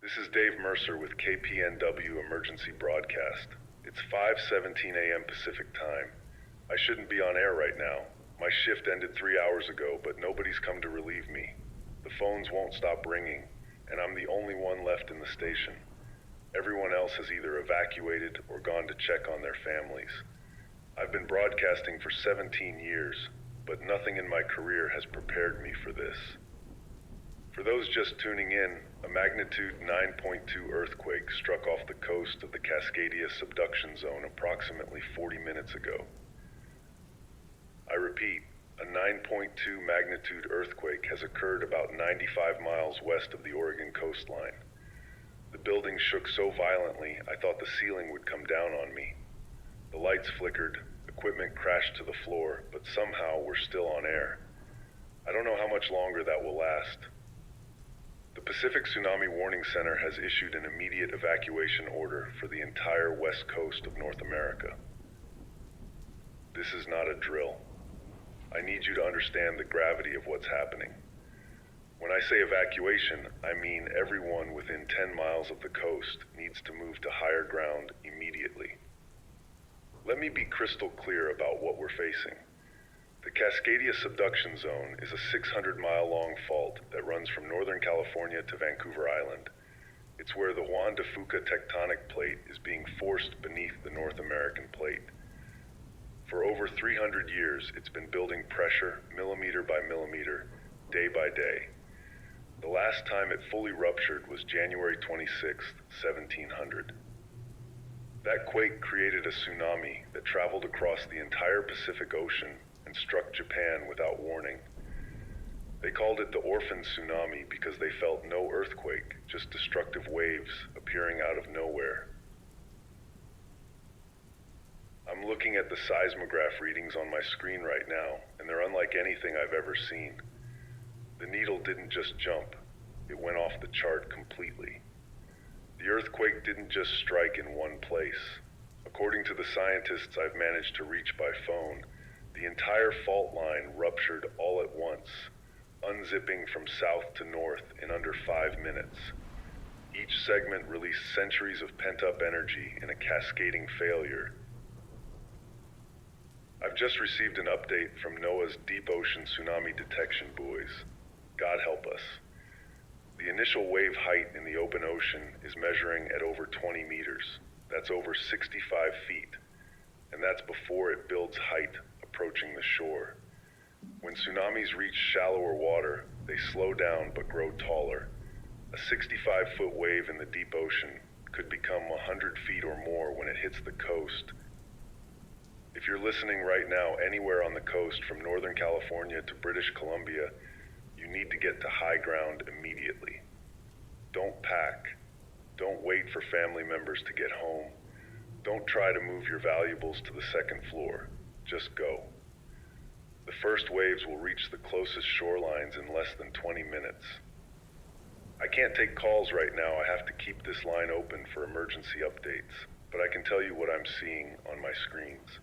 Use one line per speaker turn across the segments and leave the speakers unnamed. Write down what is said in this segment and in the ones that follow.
This is Dave Mercer with KPNW Emergency Broadcast. It's 5:17 a.m. Pacific Time. I shouldn't be on air right now. My shift ended 3 hours ago, but nobody's come to relieve me. The phones won't stop ringing, and I'm the only one left in the station. Everyone else has either evacuated or gone to check on their families. I've been broadcasting for 17 years, but nothing in my career has prepared me for this. For those just tuning in, a magnitude 9.2 earthquake struck off the coast of the Cascadia subduction zone approximately 40 minutes ago. I repeat, a 9.2 magnitude earthquake has occurred about 95 miles west of the Oregon coastline. The building shook so violently I thought the ceiling would come down on me. The lights flickered, equipment crashed to the floor, but somehow we're still on air. I don't know how much longer that will last. The Pacific Tsunami Warning Center has issued an immediate evacuation order for the entire west coast of North America. This is not a drill. I need you to understand the gravity of what's happening. When I say evacuation, I mean everyone within 10 miles of the coast needs to move to higher ground immediately. Let me be crystal clear about what we're facing. The Cascadia subduction zone is a 600-mile-long fault that runs from Northern California to Vancouver Island. It's where the Juan de Fuca tectonic plate is being forced beneath the North American plate. For over 300 years, it's been building pressure millimeter by millimeter, day by day. The last time it fully ruptured was January 26, 1700. That quake created a tsunami that traveled across the entire Pacific Ocean and struck Japan without warning. They called it the orphan tsunami because they felt no earthquake, just destructive waves appearing out of nowhere. I'm looking at the seismograph readings on my screen right now, and they're unlike anything I've ever seen. The needle didn't just jump, it went off the chart completely. The earthquake didn't just strike in one place. According to the scientists I've managed to reach by phone, the entire fault line ruptured all at once, unzipping from south to north in under 5 minutes. Each segment released centuries of pent-up energy in a cascading failure. I've just received an update from NOAA's Deep Ocean Tsunami Detection buoys. God help us. The initial wave height in the open ocean is measuring at over 20 meters. That's over 65 feet. And that's before it builds height approaching the shore. When tsunamis reach shallower water, they slow down but grow taller. A 65-foot wave in the deep ocean could become 100 feet or more when it hits the coast. If you're listening right now anywhere on the coast from Northern California to British Columbia, you need to get to high ground immediately. Don't pack. Don't wait for family members to get home. Don't try to move your valuables to the second floor. Just go. The first waves will reach the closest shorelines in less than 20 minutes. I can't take calls right now. I have to keep this line open for emergency updates, but I can tell you what I'm seeing on my screens.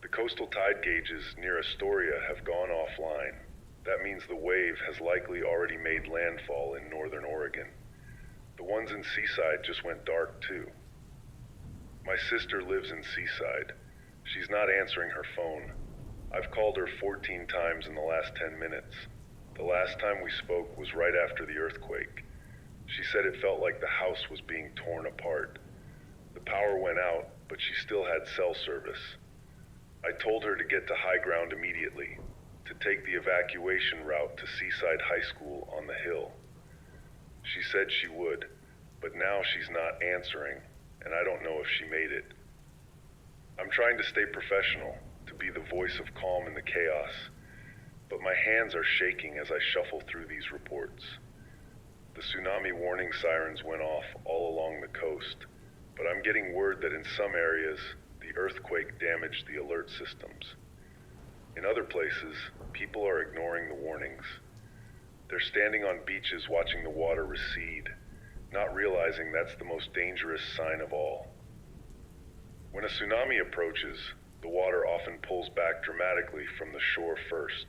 The coastal tide gauges near Astoria have gone offline. That means the wave has likely already made landfall in northern Oregon. The ones in Seaside just went dark too. My sister lives in Seaside. She's not answering her phone. I've called her 14 times in the last 10 minutes. The last time we spoke was right after the earthquake. She said it felt like the house was being torn apart. The power went out, but she still had cell service. I told her to get to high ground immediately, to take the evacuation route to Seaside High School on the hill. She said she would, but now she's not answering, and I don't know if she made it. I'm trying to stay professional, to be the voice of calm in the chaos, but my hands are shaking as I shuffle through these reports. The tsunami warning sirens went off all along the coast, but I'm getting word that in some areas, the earthquake damaged the alert systems. In other places, people are ignoring the warnings. They're standing on beaches watching the water recede, not realizing that's the most dangerous sign of all. When a tsunami approaches, the water often pulls back dramatically from the shore first,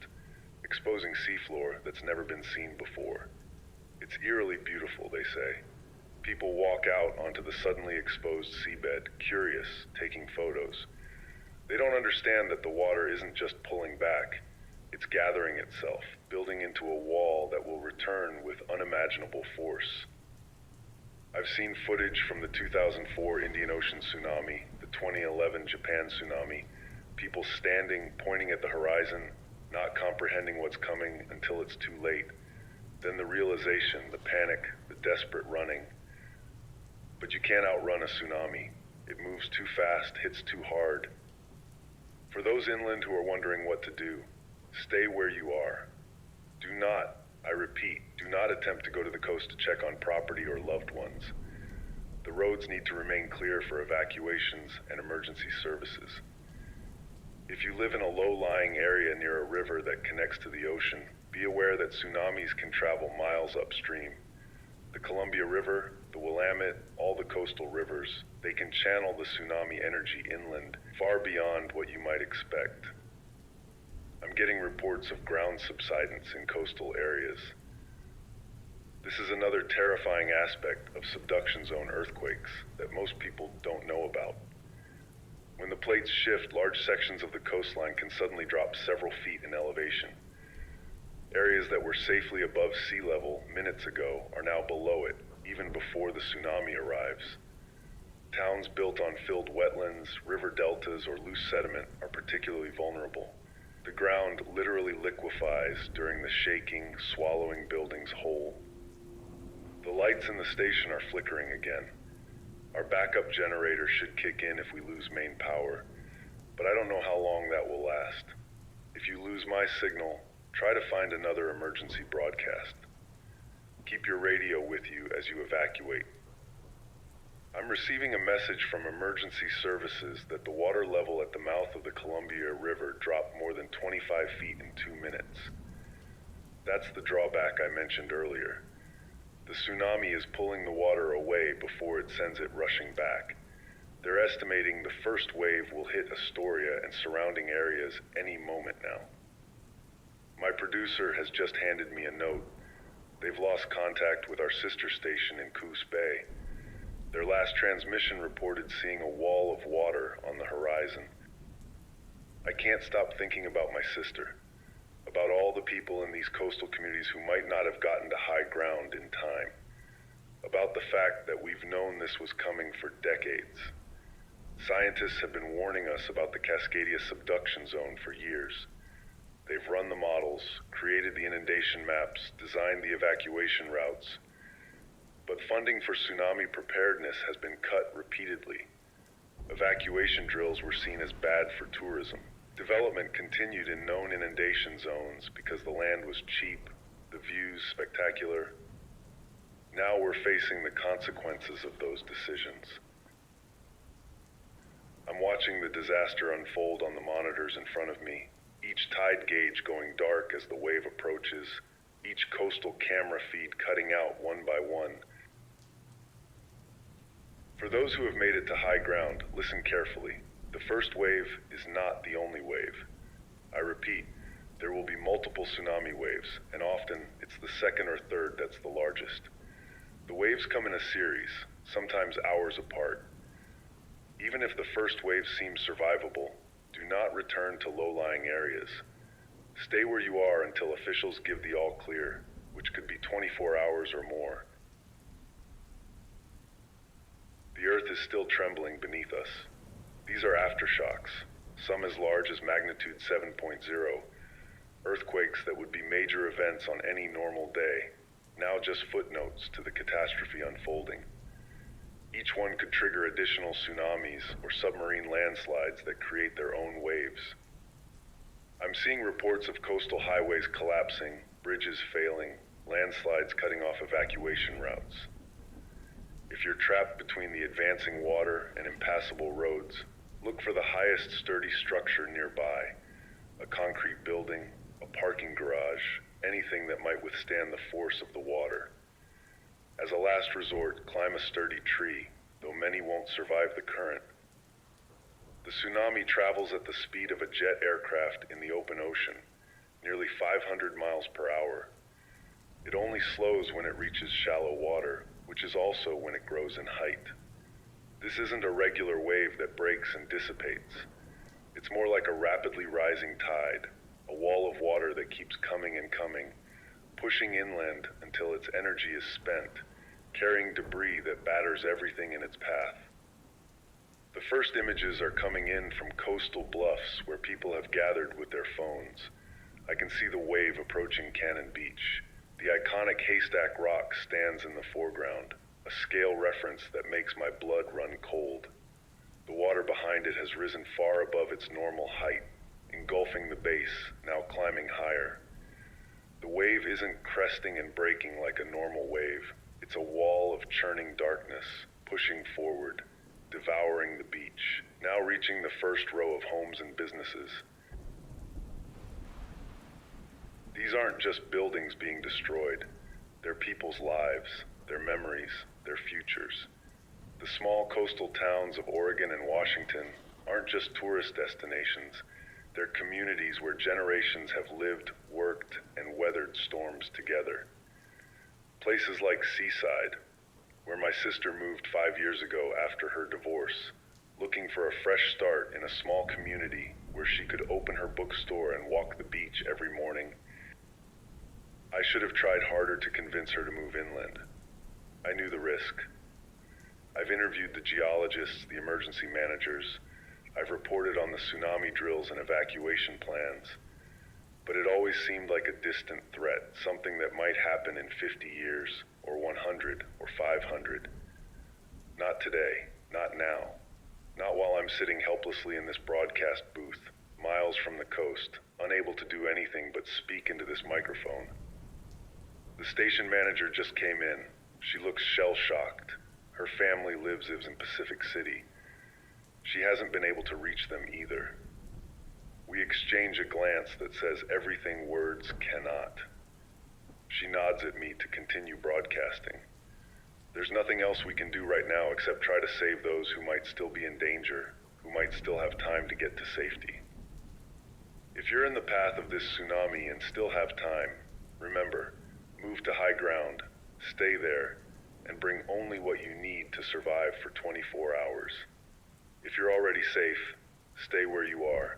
exposing seafloor that's never been seen before. It's eerily beautiful, they say. People walk out onto the suddenly exposed seabed, curious, taking photos. They don't understand that the water isn't just pulling back. It's gathering itself, building into a wall that will return with unimaginable force. I've seen footage from the 2004 Indian Ocean tsunami, the 2011 Japan tsunami, people standing, pointing at the horizon, not comprehending what's coming until it's too late. Then the realization, the panic, the desperate running. But you can't outrun a tsunami. It moves too fast, hits too hard. For those inland who are wondering what to do, stay where you are. Do not, I repeat, do not attempt to go to the coast to check on property or loved ones. The roads need to remain clear for evacuations and emergency services. If you live in a low-lying area near a river that connects to the ocean, be aware that tsunamis can travel miles upstream. The Columbia River, the Willamette, all the coastal rivers, they can channel the tsunami energy inland, far beyond what you might expect. I'm getting reports of ground subsidence in coastal areas. This is another terrifying aspect of subduction zone earthquakes that most people don't know about. When the plates shift, large sections of the coastline can suddenly drop several feet in elevation. Areas that were safely above sea level minutes ago are now below it, even before the tsunami arrives. Towns built on filled wetlands, river deltas, or loose sediment are particularly vulnerable. The ground literally liquefies during the shaking, swallowing buildings whole. The lights in the station are flickering again. Our backup generator should kick in if we lose main power, but I don't know how long that will last. If you lose my signal, try to find another emergency broadcast. Keep your radio with you as you evacuate. I'm receiving a message from emergency services that the water level at the mouth of the Columbia River dropped more than 25 feet in 2 minutes. That's the drawback I mentioned earlier. The tsunami is pulling the water away before it sends it rushing back. They're estimating the first wave will hit Astoria and surrounding areas any moment now. My producer has just handed me a note. They've lost contact with our sister station in Coos Bay. Their last transmission reported seeing a wall of water on the horizon. I can't stop thinking about my sister, about all the people in these coastal communities who might not have gotten to high ground in time, about the fact that we've known this was coming for decades. Scientists have been warning us about the Cascadia subduction zone for years. They've run the models, created the inundation maps, designed the evacuation routes. But funding for tsunami preparedness has been cut repeatedly. Evacuation drills were seen as bad for tourism. Development continued in known inundation zones because the land was cheap, the views spectacular. Now we're facing the consequences of those decisions. I'm watching the disaster unfold on the monitors in front of me, each tide gauge going dark as the wave approaches, each coastal camera feed cutting out one by one. For those who have made it to high ground, listen carefully. The first wave is not the only wave. I repeat, there will be multiple tsunami waves, and often it's the second or third that's the largest. The waves come in a series, sometimes hours apart. Even if the first wave seems survivable, do not return to low-lying areas. Stay where you are until officials give the all clear, which could be 24 hours or more. The earth is still trembling beneath us. These are aftershocks, some as large as magnitude 7.0, earthquakes that would be major events on any normal day, now just footnotes to the catastrophe unfolding. Each one could trigger additional tsunamis or submarine landslides that create their own waves. I'm seeing reports of coastal highways collapsing, bridges failing, landslides cutting off evacuation routes. If you're trapped between the advancing water and impassable roads, look for the highest sturdy structure nearby, a concrete building, a parking garage, anything that might withstand the force of the water. As a last resort, climb a sturdy tree, though many won't survive the current. The tsunami travels at the speed of a jet aircraft in the open ocean, nearly 500 miles per hour. It only slows when it reaches shallow water, which is also when it grows in height. This isn't a regular wave that breaks and dissipates. It's more like a rapidly rising tide, a wall of water that keeps coming and coming, pushing inland until its energy is spent, carrying debris that batters everything in its path. The first images are coming in from coastal bluffs where people have gathered with their phones. I can see the wave approaching Cannon Beach. The iconic Haystack Rock stands in the foreground, a scale reference that makes my blood run cold. The water behind it has risen far above its normal height, engulfing the base, now climbing higher. The wave isn't cresting and breaking like a normal wave. It's a wall of churning darkness, pushing forward, devouring the beach, now reaching the first row of homes and businesses. These aren't just buildings being destroyed. They're people's lives, their memories, their futures. The small coastal towns of Oregon and Washington aren't just tourist destinations. They're communities where generations have lived, worked, and weathered storms together. Places like Seaside, where my sister moved 5 years ago after her divorce, looking for a fresh start in a small community where she could open her bookstore and walk the beach every morning. I should have tried harder to convince her to move inland. I knew the risk. I've interviewed the geologists, the emergency managers. I've reported on the tsunami drills and evacuation plans. But it always seemed like a distant threat, something that might happen in 50 years, or 100, or 500. Not today, not now. Not while I'm sitting helplessly in this broadcast booth, miles from the coast, unable to do anything but speak into this microphone. The station manager just came in. She looks shell-shocked. Her family lives in Pacific City. She hasn't been able to reach them either. We exchange a glance that says everything words cannot. She nods at me to continue broadcasting. There's nothing else we can do right now except try to save those who might still be in danger, who might still have time to get to safety. If you're in the path of this tsunami and still have time, remember, move to high ground, stay there, and bring only what you need to survive for 24 hours. If you're already safe, stay where you are.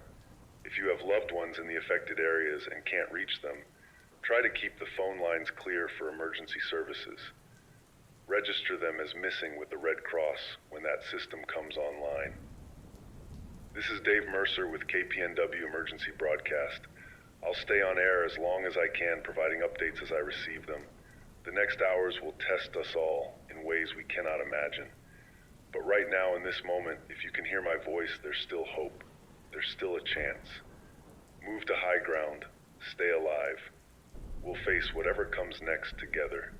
If you have loved ones in the affected areas and can't reach them, try to keep the phone lines clear for emergency services. Register them as missing with the Red Cross when that system comes online. This is Dave Mercer with KPNW Emergency Broadcast. I'll stay on air as long as I can, providing updates as I receive them. The next hours will test us all in ways we cannot imagine. But right now, in this moment, if you can hear my voice, there's still hope. There's still a chance. Move to high ground. Stay alive. We'll face whatever comes next together.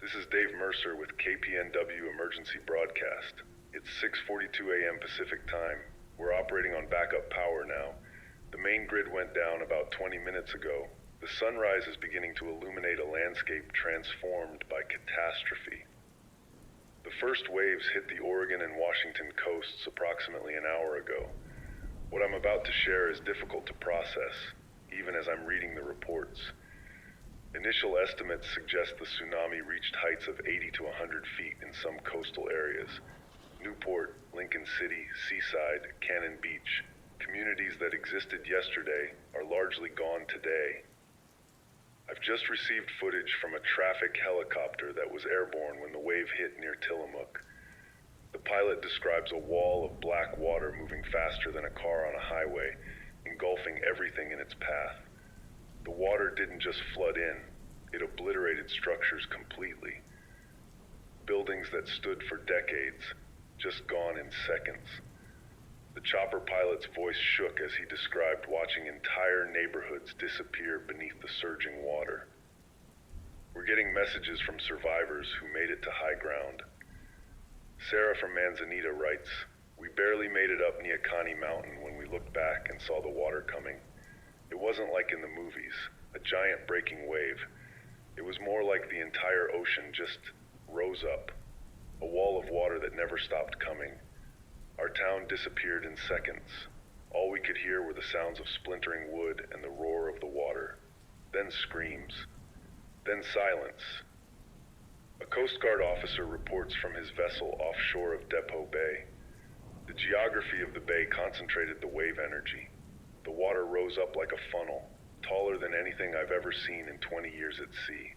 This is Dave Mercer with KPNW Emergency Broadcast. It's 6:42 a.m. Pacific Time. We're operating on backup power now. The main grid went down about 20 minutes ago. The sunrise is beginning to illuminate a landscape transformed by catastrophe. The first waves hit the Oregon and Washington coasts approximately an hour ago. What I'm about to share is difficult to process, even as I'm reading the reports. Initial estimates suggest the tsunami reached heights of 80 to 100 feet in some coastal areas. Newport, Lincoln City, Seaside, Cannon Beach, communities that existed yesterday are largely gone today. I've just received footage from a traffic helicopter that was airborne when the wave hit near Tillamook. The pilot describes a wall of black water moving faster than a car on a highway, engulfing everything in its path. The water didn't just flood in, it obliterated structures completely. Buildings that stood for decades, just gone in seconds. The chopper pilot's voice shook as he described watching entire neighborhoods disappear beneath the surging water. We're getting messages from survivors who made it to high ground. Sarah from Manzanita writes, "We barely made it up Neocani Mountain when we looked back and saw the water coming. It wasn't like in the movies, a giant breaking wave. It was more like the entire ocean just rose up, a wall of water that never stopped coming. Our town disappeared in seconds. All we could hear were the sounds of splintering wood and the roar of the water. Then screams. Then silence. A Coast Guard officer reports from his vessel offshore of Depot Bay. The geography of the bay concentrated the wave energy. The water rose up like a funnel, taller than anything I've ever seen in 20 years at sea.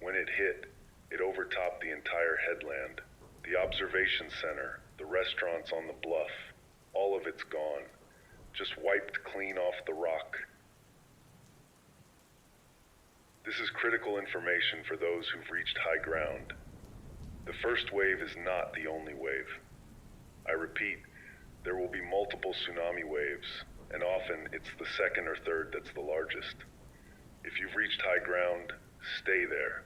When it hit, it overtopped the entire headland. The observation center, the restaurants on the bluff, all of it's gone. Just wiped clean off the rock. This is critical information for those who've reached high ground. The first wave is not the only wave. I repeat, there will be multiple tsunami waves, and often it's the second or third that's the largest. If you've reached high ground, stay there.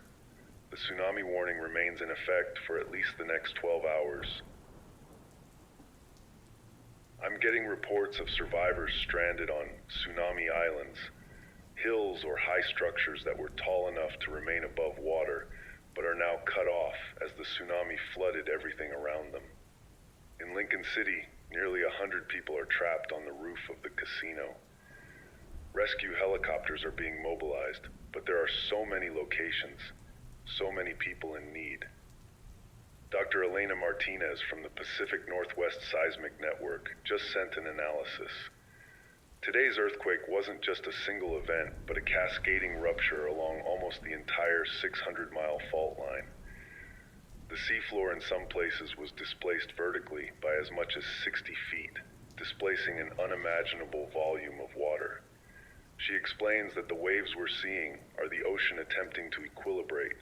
The tsunami warning remains in effect for at least the next 12 hours. I'm getting reports of survivors stranded on tsunami islands, hills or high structures that were tall enough to remain above water, but are now cut off as the tsunami flooded everything around them. In Lincoln City, nearly 100 people are trapped on the roof of the casino. Rescue helicopters are being mobilized, but there are so many locations, so many people in need. Dr. Elena Martinez from the Pacific Northwest Seismic Network just sent an analysis. Today's earthquake wasn't just a single event, but a cascading rupture along almost the entire 600-mile fault line. The seafloor in some places was displaced vertically by as much as 60 feet, displacing an unimaginable volume of water. She explains that the waves we're seeing are the ocean attempting to equilibrate,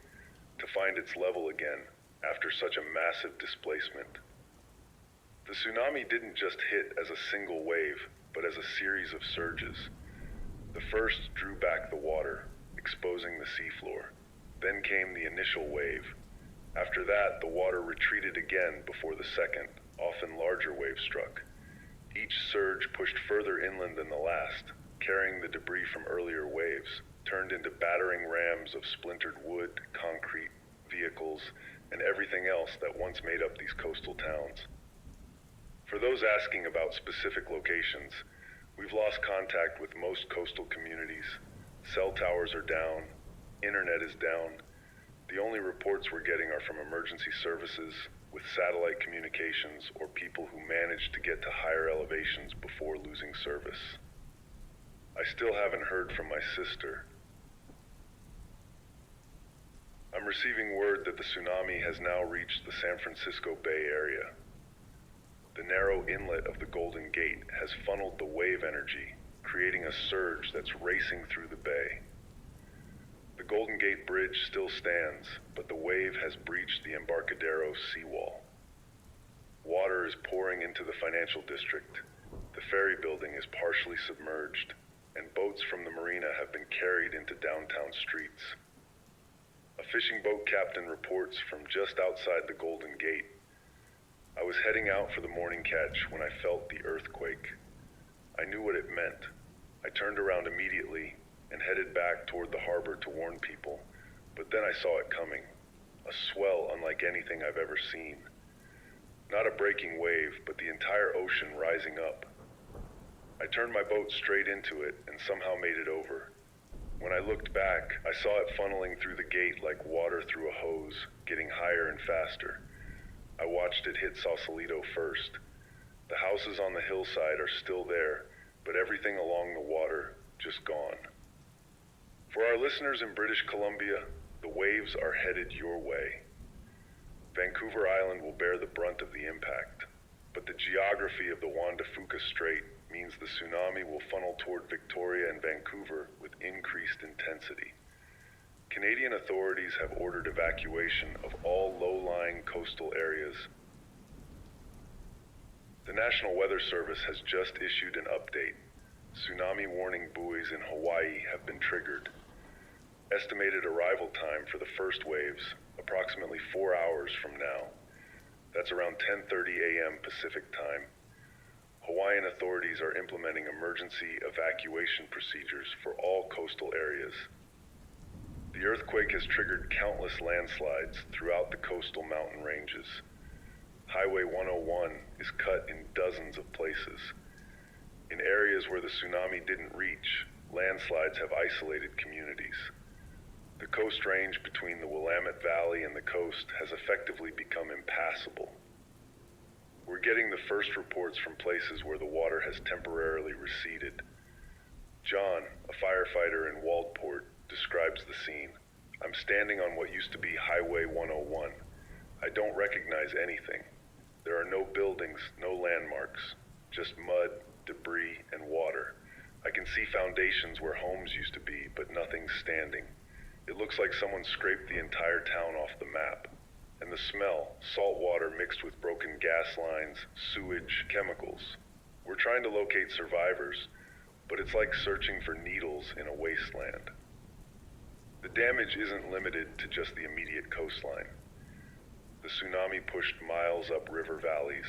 to find its level again after such a massive displacement. The tsunami didn't just hit as a single wave, but as a series of surges. The first drew back the water, exposing the seafloor. Then came the initial wave. After that, the water retreated again before the second, often larger wave struck. Each surge pushed further inland than the last, carrying the debris from earlier waves, turned into battering rams of splintered wood, concrete, vehicles, and everything else that once made up these coastal towns. For those asking about specific locations, we've lost contact with most coastal communities. Cell towers are down, internet is down. The only reports we're getting are from emergency services, with satellite communications, or people who managed to get to higher elevations before losing service. I still haven't heard from my sister. I'm receiving word that the tsunami has now reached the San Francisco Bay Area. The narrow inlet of the Golden Gate has funneled the wave energy, creating a surge that's racing through the bay. The Golden Gate Bridge still stands, but the wave has breached the Embarcadero seawall. Water is pouring into the financial district. The ferry building is partially submerged, and boats from the marina have been carried into downtown streets. A fishing boat captain reports from just outside the Golden Gate. I was heading out for the morning catch when I felt the earthquake. I knew what it meant. I turned around immediately and headed back toward the harbor to warn people, but then I saw it coming. A swell unlike anything I've ever seen. Not a breaking wave, but the entire ocean rising up. I turned my boat straight into it and somehow made it over. When I looked back, I saw it funneling through the gate like water through a hose, getting higher and faster. I watched it hit Sausalito first. The houses on the hillside are still there, but everything along the water just gone. For our listeners in British Columbia, the waves are headed your way. Vancouver Island will bear the brunt of the impact, but the geography of the Juan de Fuca Strait means the tsunami will funnel toward Victoria and Vancouver with increased intensity. Canadian authorities have ordered evacuation of all low-lying coastal areas. The National Weather Service has just issued an update. Tsunami warning buoys in Hawaii have been triggered. Estimated arrival time for the first waves, approximately 4 hours from now. That's around 10:30 a.m. Pacific time. Hawaiian authorities are implementing emergency evacuation procedures for all coastal areas. The earthquake has triggered countless landslides throughout the coastal mountain ranges. Highway 101 is cut in dozens of places. In areas where the tsunami didn't reach, landslides have isolated communities. The Coast Range between the Willamette Valley and the coast has effectively become impassable. We're getting the first reports from places where the water has temporarily receded. John, a firefighter in Waldport, describes the scene. I'm standing on what used to be Highway 101. I don't recognize anything. There are no buildings, no landmarks, just mud, debris, and water. I can see foundations where homes used to be, but nothing's standing. It looks like someone scraped the entire town off the map. And the smell, salt water mixed with broken gas lines, sewage, chemicals. We're trying to locate survivors, but it's like searching for needles in a wasteland. The damage isn't limited to just the immediate coastline. The tsunami pushed miles up river valleys.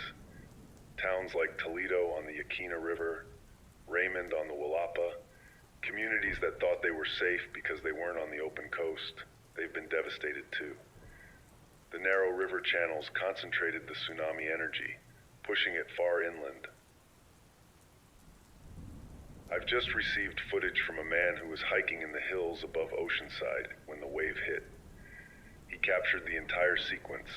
Towns like Toledo on the Yaquina River, Raymond on the Willapa, communities that thought they were safe because they weren't on the open coast, they've been devastated too. The narrow river channels concentrated the tsunami energy, pushing it far inland. I've just received footage from a man who was hiking in the hills above Oceanside when the wave hit. He captured the entire sequence,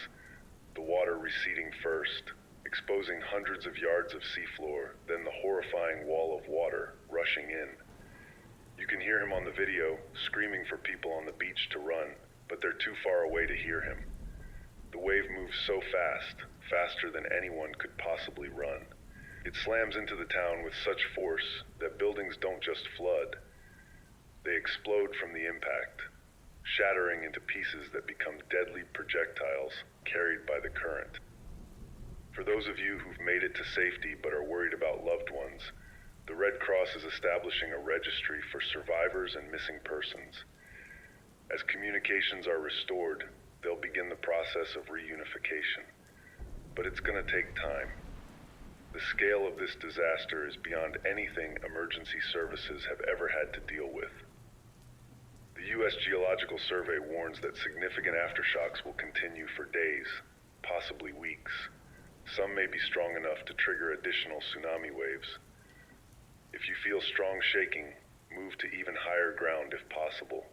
the water receding first, exposing hundreds of yards of seafloor, then the horrifying wall of water rushing in. You can hear him on the video, screaming for people on the beach to run, but they're too far away to hear him. The wave moves so fast, faster than anyone could possibly run. It slams into the town with such force that buildings don't just flood. They explode from the impact, shattering into pieces that become deadly projectiles carried by the current. For those of you who've made it to safety but are worried about loved ones, the Red Cross is establishing a registry for survivors and missing persons. As communications are restored, they'll begin the process of reunification. But it's going to take time. The scale of this disaster is beyond anything emergency services have ever had to deal with. The U.S. Geological Survey warns that significant aftershocks will continue for days, possibly weeks. Some may be strong enough to trigger additional tsunami waves. If you feel strong shaking, move to even higher ground if possible.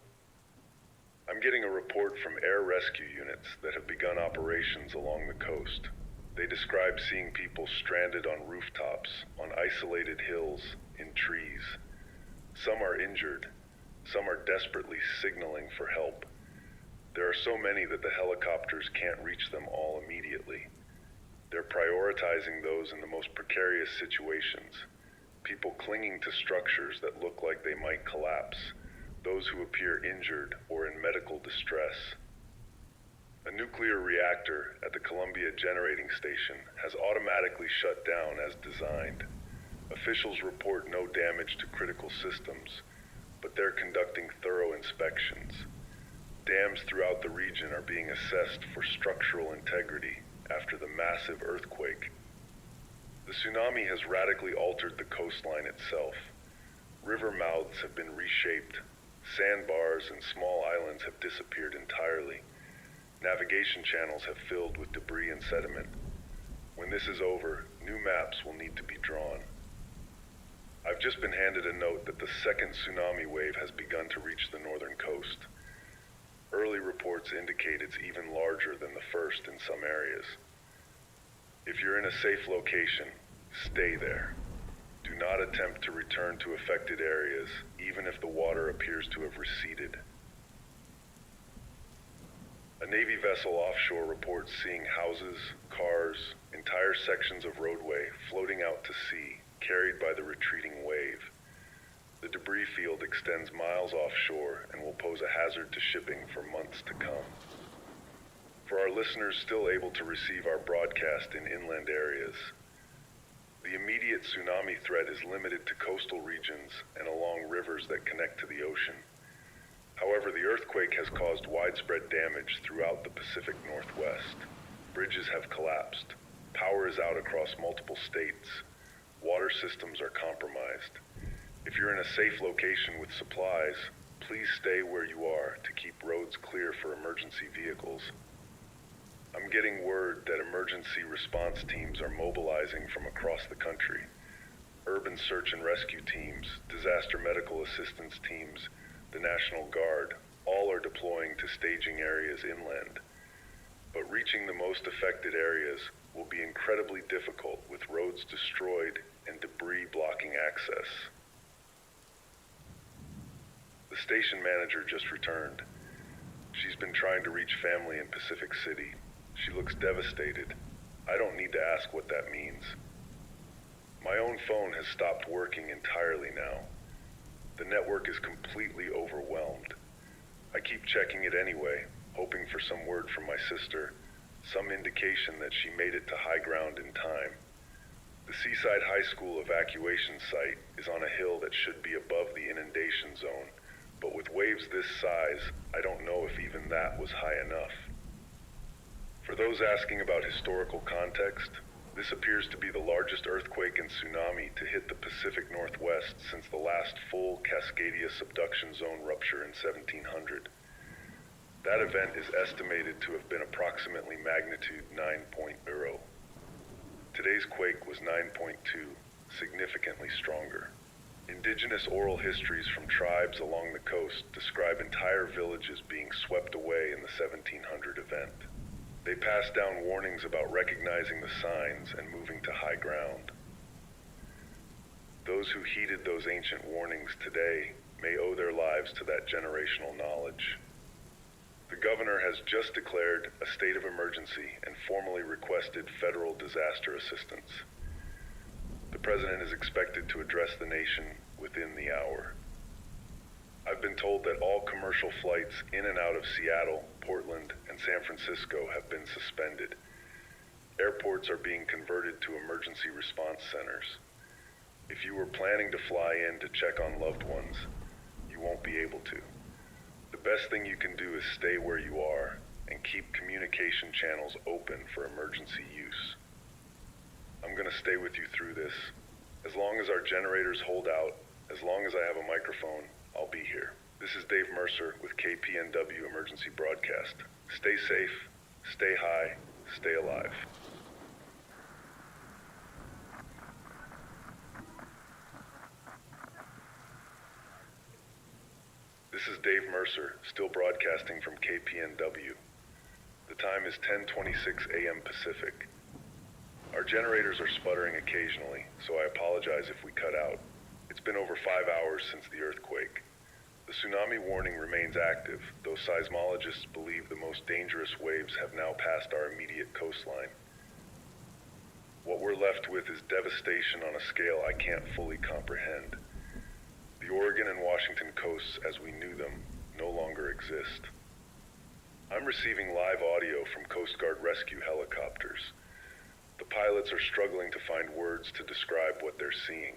I'm getting a report from air rescue units that have begun operations along the coast. They describe seeing people stranded on rooftops, on isolated hills, in trees. Some are injured. Some are desperately signaling for help. There are so many that the helicopters can't reach them all immediately. They're prioritizing those in the most precarious situations. People clinging to structures that look like they might collapse. Those who appear injured or in medical distress. A nuclear reactor at the Columbia Generating Station has automatically shut down as designed. Officials report no damage to critical systems, but they're conducting thorough inspections. Dams throughout the region are being assessed for structural integrity after the massive earthquake. The tsunami has radically altered the coastline itself. River mouths have been reshaped. Sandbars and small islands have disappeared entirely. Navigation channels have filled with debris and sediment. When this is over, new maps will need to be drawn. I've just been handed a note that the second tsunami wave has begun to reach the northern coast. Early reports indicate it's even larger than the first in some areas. If you're in a safe location, stay there. Do not attempt to return to affected areas, even if the water appears to have receded. A Navy vessel offshore reports seeing houses, cars, entire sections of roadway floating out to sea, carried by the retreating wave. The debris field extends miles offshore and will pose a hazard to shipping for months to come. For our listeners still able to receive our broadcast in inland areas, the immediate tsunami threat is limited to coastal regions and along rivers that connect to the ocean. However, the earthquake has caused widespread damage throughout the Pacific Northwest. Bridges have collapsed. Power is out across multiple states. Water systems are compromised. If you're in a safe location with supplies, please stay where you are to keep roads clear for emergency vehicles. I'm I'm getting word that emergency response teams are mobilizing from across the country. Urban search and rescue teams, disaster medical assistance teams, the National Guard, all are deploying to staging areas inland. But reaching the most affected areas will be incredibly difficult with roads destroyed and debris blocking access. The station manager just returned. She's been trying to reach family in Pacific City. She looks devastated. I don't need to ask what that means. My own phone has stopped working entirely now. The network is completely overwhelmed. I keep checking it anyway, hoping for some word from my sister, some indication that she made it to high ground in time. The Seaside High School evacuation site is on a hill that should be above the inundation zone, but with waves this size, I don't know if even that was high enough. For those asking about historical context, this appears to be the largest earthquake and tsunami to hit the Pacific Northwest since the last full Cascadia subduction zone rupture in 1700. That event is estimated to have been approximately magnitude 9.0. Today's quake was 9.2, significantly stronger. Indigenous oral histories from tribes along the coast describe entire villages being swept away in the 1700 event. They passed down warnings about recognizing the signs and moving to high ground. Those who heeded those ancient warnings today may owe their lives to that generational knowledge. The governor has just declared a state of emergency and formally requested federal disaster assistance. The president is expected to address the nation within the hour. I've been told that all commercial flights in and out of Seattle, Portland, and San Francisco have been suspended. Airports are being converted to emergency response centers. If you were planning to fly in to check on loved ones, you won't be able to. The best thing you can do is stay where you are and keep communication channels open for emergency use. I'm going to stay with you through this. As long as our generators hold out, as long as I have a microphone, I'll be here. This is Dave Mercer with KPNW Emergency Broadcast. Stay safe, stay high, stay alive. This is Dave Mercer, still broadcasting from KPNW. The time is 10:26 a.m. Pacific. Our generators are sputtering occasionally, so I apologize if we cut out. It's been over 5 hours since the earthquake. The tsunami warning remains active, though seismologists believe the most dangerous waves have now passed our immediate coastline. What we're left with is devastation on a scale I can't fully comprehend. The Oregon and Washington coasts as we knew them no longer exist. I'm receiving live audio from Coast Guard rescue helicopters. The pilots are struggling to find words to describe what they're seeing.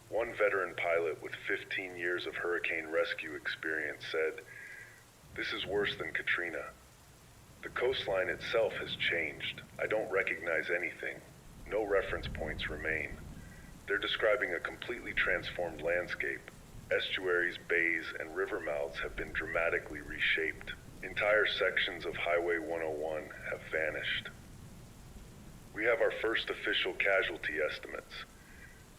One veteran pilot with 15 years of hurricane rescue experience said, "This is worse than Katrina. The coastline itself has changed. I don't recognize anything. No reference points remain. They're describing a completely transformed landscape. Estuaries, bays, and river mouths have been dramatically reshaped. Entire sections of Highway 101 have vanished." We have our first official casualty estimates.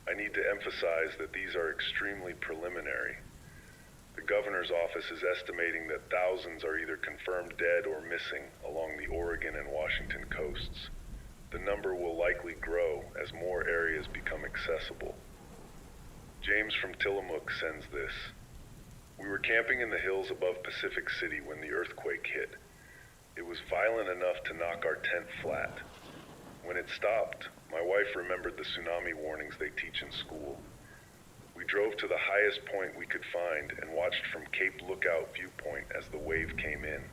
I need to emphasize that these are extremely preliminary. The governor's office is estimating that thousands are either confirmed dead or missing along the Oregon and Washington coasts. The number will likely grow as more areas become accessible. James from Tillamook sends this. "We were camping in the hills above Pacific City when the earthquake hit. It was violent enough to knock our tent flat. When it stopped, my wife remembered the tsunami warnings they teach in school. We drove to the highest point we could find and watched from Cape Lookout viewpoint as the wave came in.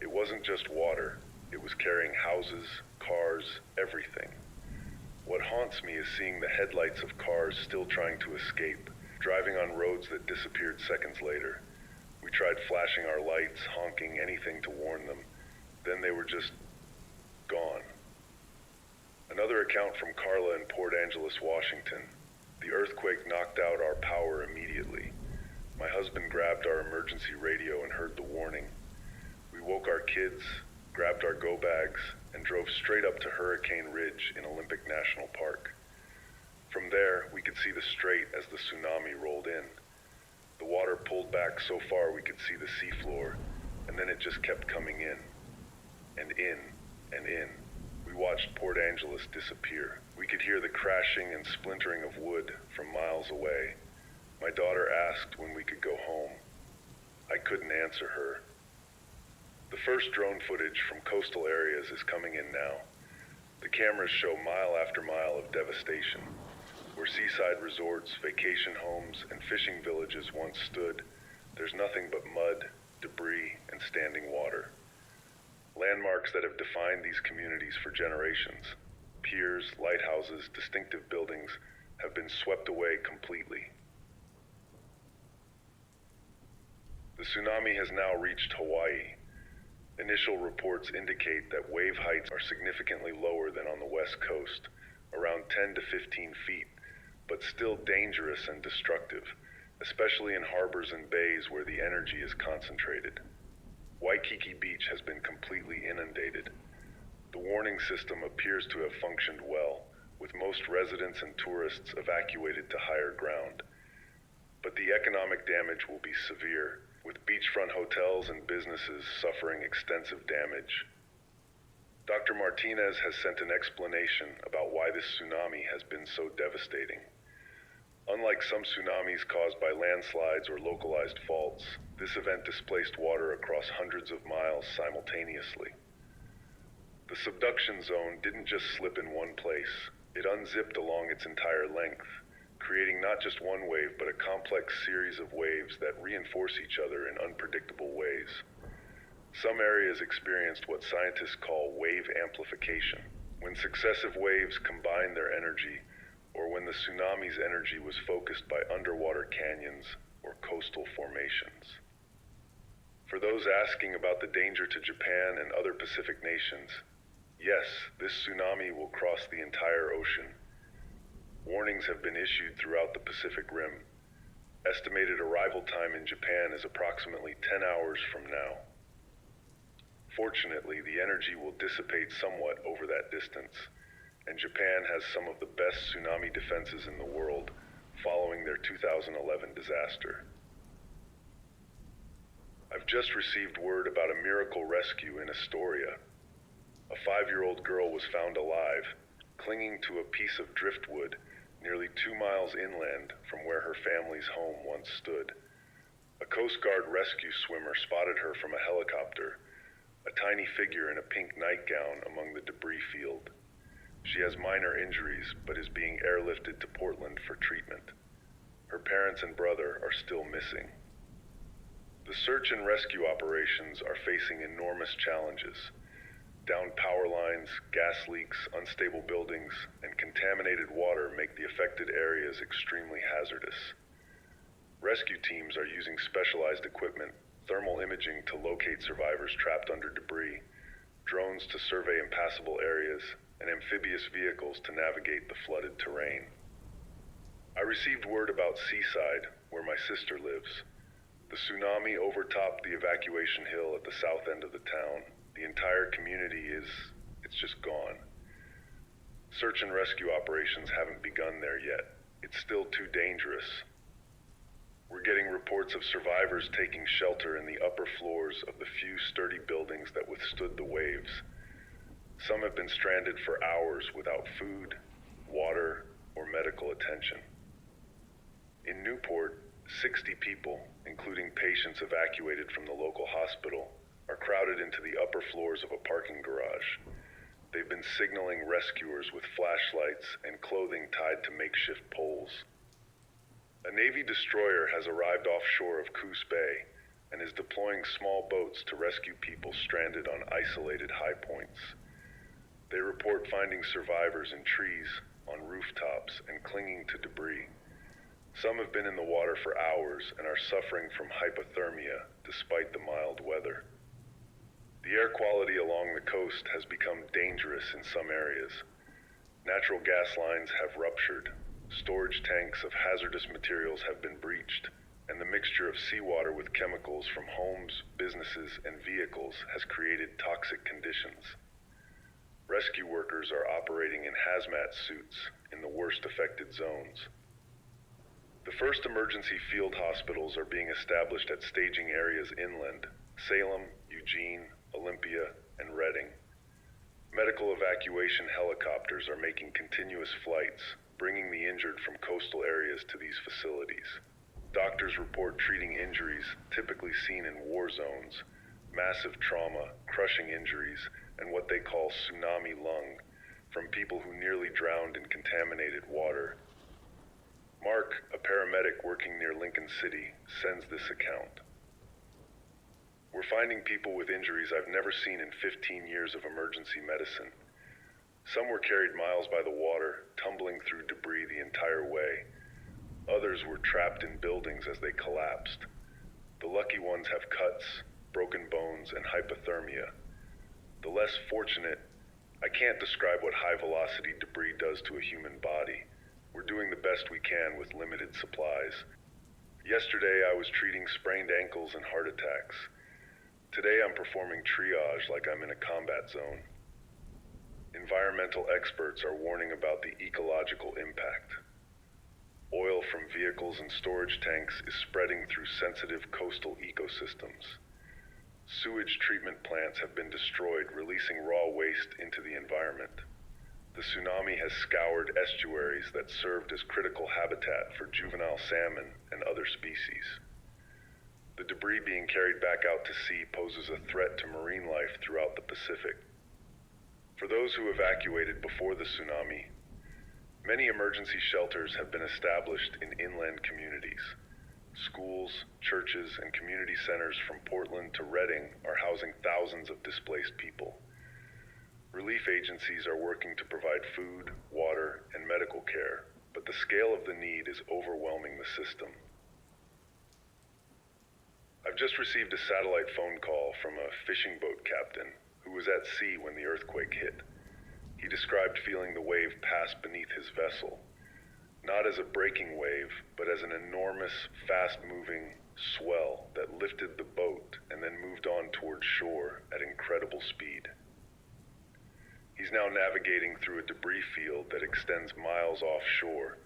It wasn't just water, it was carrying houses, cars, everything. What haunts me is seeing the headlights of cars still trying to escape, driving on roads that disappeared seconds later. We tried flashing our lights, honking, anything to warn them. Then they were just gone." Another account from Carla in Port Angeles, Washington. "The earthquake knocked out our power immediately. My husband grabbed our emergency radio and heard the warning. We woke our kids, grabbed our go bags, and drove straight up to Hurricane Ridge in Olympic National Park. From there, we could see the strait as the tsunami rolled in. The water pulled back so far we could see the seafloor, and then it just kept coming in, and in, and in. We watched Port Angeles disappear. We could hear the crashing and splintering of wood from miles away. My daughter asked when we could go home. I couldn't answer her. The first drone footage from coastal areas is coming in now. The cameras show mile after mile of devastation. Where seaside resorts, vacation homes, and fishing villages once stood, there's nothing but mud, debris, and standing water. Landmarks that have defined these communities for generations, piers, lighthouses, distinctive buildings, have been swept away completely. The tsunami has now reached Hawaii. Initial reports indicate that wave heights are significantly lower than on the west coast, around 10 to 15 feet, but still dangerous and destructive, especially in harbors and bays where the energy is concentrated. Waikiki Beach has been completely inundated. The warning system appears to have functioned well, with most residents and tourists evacuated to higher ground. But the economic damage will be severe, with beachfront hotels and businesses suffering extensive damage. Dr. Martinez has sent an explanation about why this tsunami has been so devastating. Unlike some tsunamis caused by landslides or localized faults, this event displaced water across hundreds of miles simultaneously. The subduction zone didn't just slip in one place, it unzipped along its entire length, creating not just one wave but a complex series of waves that reinforce each other in unpredictable ways. Some areas experienced what scientists call wave amplification, when successive waves combine their energy, or when the tsunami's energy was focused by underwater canyons or coastal formations. For those asking about the danger to Japan and other Pacific nations, yes, this tsunami will cross the entire ocean. Warnings have been issued throughout the Pacific Rim. Estimated arrival time in Japan is approximately 10 hours from now. Fortunately, the energy will dissipate somewhat over that distance, and Japan has some of the best tsunami defenses in the world, following their 2011 disaster. I've just received word about a miracle rescue in Astoria. A 5-year-old girl was found alive, clinging to a piece of driftwood nearly 2 miles inland from where her family's home once stood. A Coast Guard rescue swimmer spotted her from a helicopter, a tiny figure in a pink nightgown among the debris field. She has minor injuries, but is being airlifted to Portland for treatment. Her parents and brother are still missing. The search and rescue operations are facing enormous challenges. Downed power lines, gas leaks, unstable buildings, and contaminated water make the affected areas extremely hazardous. Rescue teams are using specialized equipment, thermal imaging to locate survivors trapped under debris, drones to survey impassable areas, and amphibious vehicles to navigate the flooded terrain. I received word about Seaside, where my sister lives. The tsunami overtopped the evacuation hill at the south end of the town. The entire community it's just gone. Search and rescue operations haven't begun there yet. It's still too dangerous. We're getting reports of survivors taking shelter in the upper floors of the few sturdy buildings that withstood the waves. Some have been stranded for hours without food, water, or medical attention. In Newport, 60 people, including patients evacuated from the local hospital, are crowded into the upper floors of a parking garage. They've been signaling rescuers with flashlights and clothing tied to makeshift poles. A Navy destroyer has arrived offshore of Coos Bay and is deploying small boats to rescue people stranded on isolated high points. They report finding survivors in trees, on rooftops, and clinging to debris. Some have been in the water for hours and are suffering from hypothermia despite the mild weather. The air quality along the coast has become dangerous in some areas. Natural gas lines have ruptured, storage tanks of hazardous materials have been breached, and the mixture of seawater with chemicals from homes, businesses, and vehicles has created toxic conditions. Rescue workers are operating in hazmat suits in the worst affected zones. The first emergency field hospitals are being established at staging areas inland: Salem, Eugene, Olympia, and Redding. Medical evacuation helicopters are making continuous flights, bringing the injured from coastal areas to these facilities. Doctors report treating injuries typically seen in war zones: massive trauma, crushing injuries, and what they call tsunami lung, from people who nearly drowned in contaminated water. Mark, a paramedic working near Lincoln City, sends this account. We're finding people with injuries I've never seen in 15 years of emergency medicine. Some were carried miles by the water, tumbling through debris the entire way. Others were trapped in buildings as they collapsed. The lucky ones have cuts, broken bones, and hypothermia. The less fortunate, I can't describe what high-velocity debris does to a human body. We're doing the best we can with limited supplies. Yesterday I was treating sprained ankles and heart attacks. Today I'm performing triage like I'm in a combat zone. Environmental experts are warning about the ecological impact. Oil from vehicles and storage tanks is spreading through sensitive coastal ecosystems. Sewage treatment plants have been destroyed, releasing raw waste into the environment. The tsunami has scoured estuaries that served as critical habitat for juvenile salmon and other species. The debris being carried back out to sea poses a threat to marine life throughout the Pacific. For those who evacuated before the tsunami, many emergency shelters have been established in inland communities. Schools, churches, and community centers from Portland to Redding are housing thousands of displaced people. Relief agencies are working to provide food, water, and medical care, but the scale of the need is overwhelming the system. I've just received a satellite phone call from a fishing boat captain who was at sea when the earthquake hit. He described feeling the wave pass beneath his vessel, not as a breaking wave, but as an enormous, fast-moving swell that lifted the boat and then moved on towards shore at incredible speed. He's now navigating through a debris field that extends miles offshore,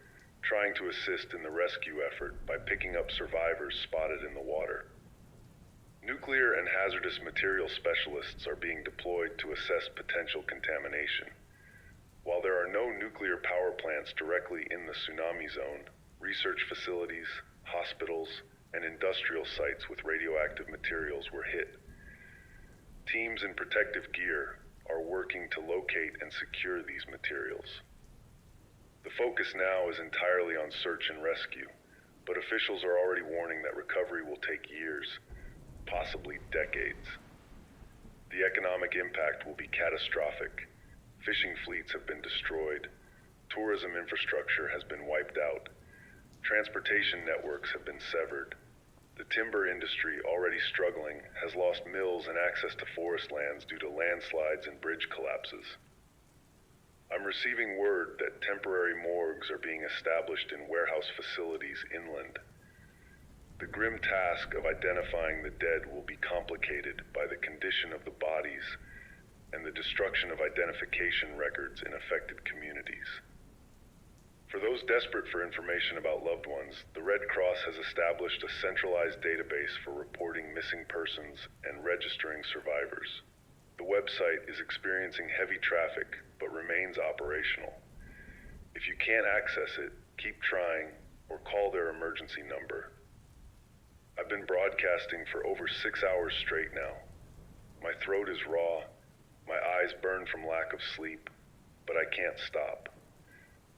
trying to assist in the rescue effort by picking up survivors spotted in the water. Nuclear and hazardous material specialists are being deployed to assess potential contamination. While there are no nuclear power plants directly in the tsunami zone, research facilities, hospitals, and industrial sites with radioactive materials were hit. Teams in protective gear are working to locate and secure these materials. The focus now is entirely on search and rescue, but officials are already warning that recovery will take years, possibly decades. The economic impact will be catastrophic. Fishing fleets have been destroyed. Tourism infrastructure has been wiped out. Transportation networks have been severed. The timber industry, already struggling, has lost mills and access to forest lands due to landslides and bridge collapses. I'm receiving word that temporary morgues are being established in warehouse facilities inland. The grim task of identifying the dead will be complicated by the condition of the bodies and the destruction of identification records in affected communities. For those desperate for information about loved ones, the Red Cross has established a centralized database for reporting missing persons and registering survivors. The website is experiencing heavy traffic, but remains operational. If you can't access it, keep trying or call their emergency number. I've been broadcasting for over 6 hours straight now. My throat is raw, my eyes burn from lack of sleep, but I can't stop.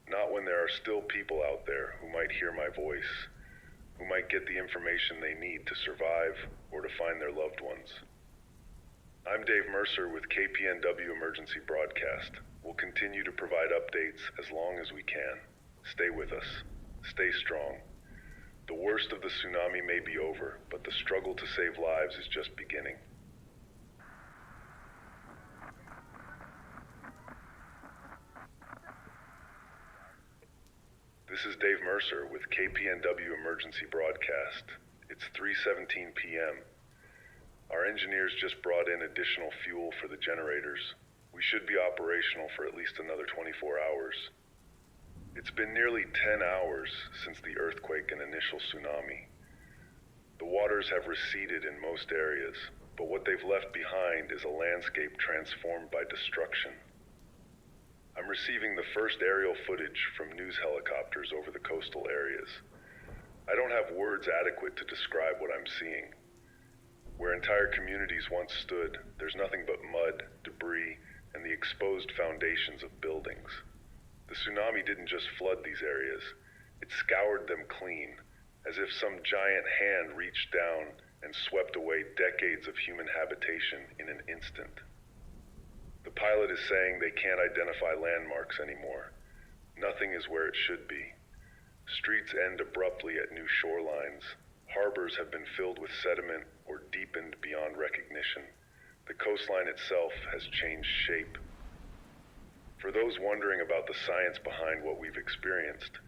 Not when there are still people out there who might hear my voice, who might get the information they need to survive or to find their loved ones. I'm Dave Mercer with KPNW Emergency Broadcast. We'll continue to provide updates as long as we can. Stay with us. Stay strong. The worst of the tsunami may be over, but the struggle to save lives is just beginning. This is Dave Mercer with KPNW Emergency Broadcast. It's 3:17 p.m. Our engineers just brought in additional fuel for the generators. We should be operational for at least another 24 hours. It's been nearly 10 hours since the earthquake and initial tsunami. The waters have receded in most areas, but what they've left behind is a landscape transformed by destruction. I'm receiving the first aerial footage from news helicopters over the coastal areas. I don't have words adequate to describe what I'm seeing. Where entire communities once stood, there's nothing but mud, debris, and the exposed foundations of buildings. The tsunami didn't just flood these areas, it scoured them clean, as if some giant hand reached down and swept away decades of human habitation in an instant. The pilot is saying they can't identify landmarks anymore. Nothing is where it should be. Streets end abruptly at new shorelines. Harbors have been filled with sediment or deepened beyond recognition. The coastline itself has changed shape. For those wondering about the science behind what we've experienced,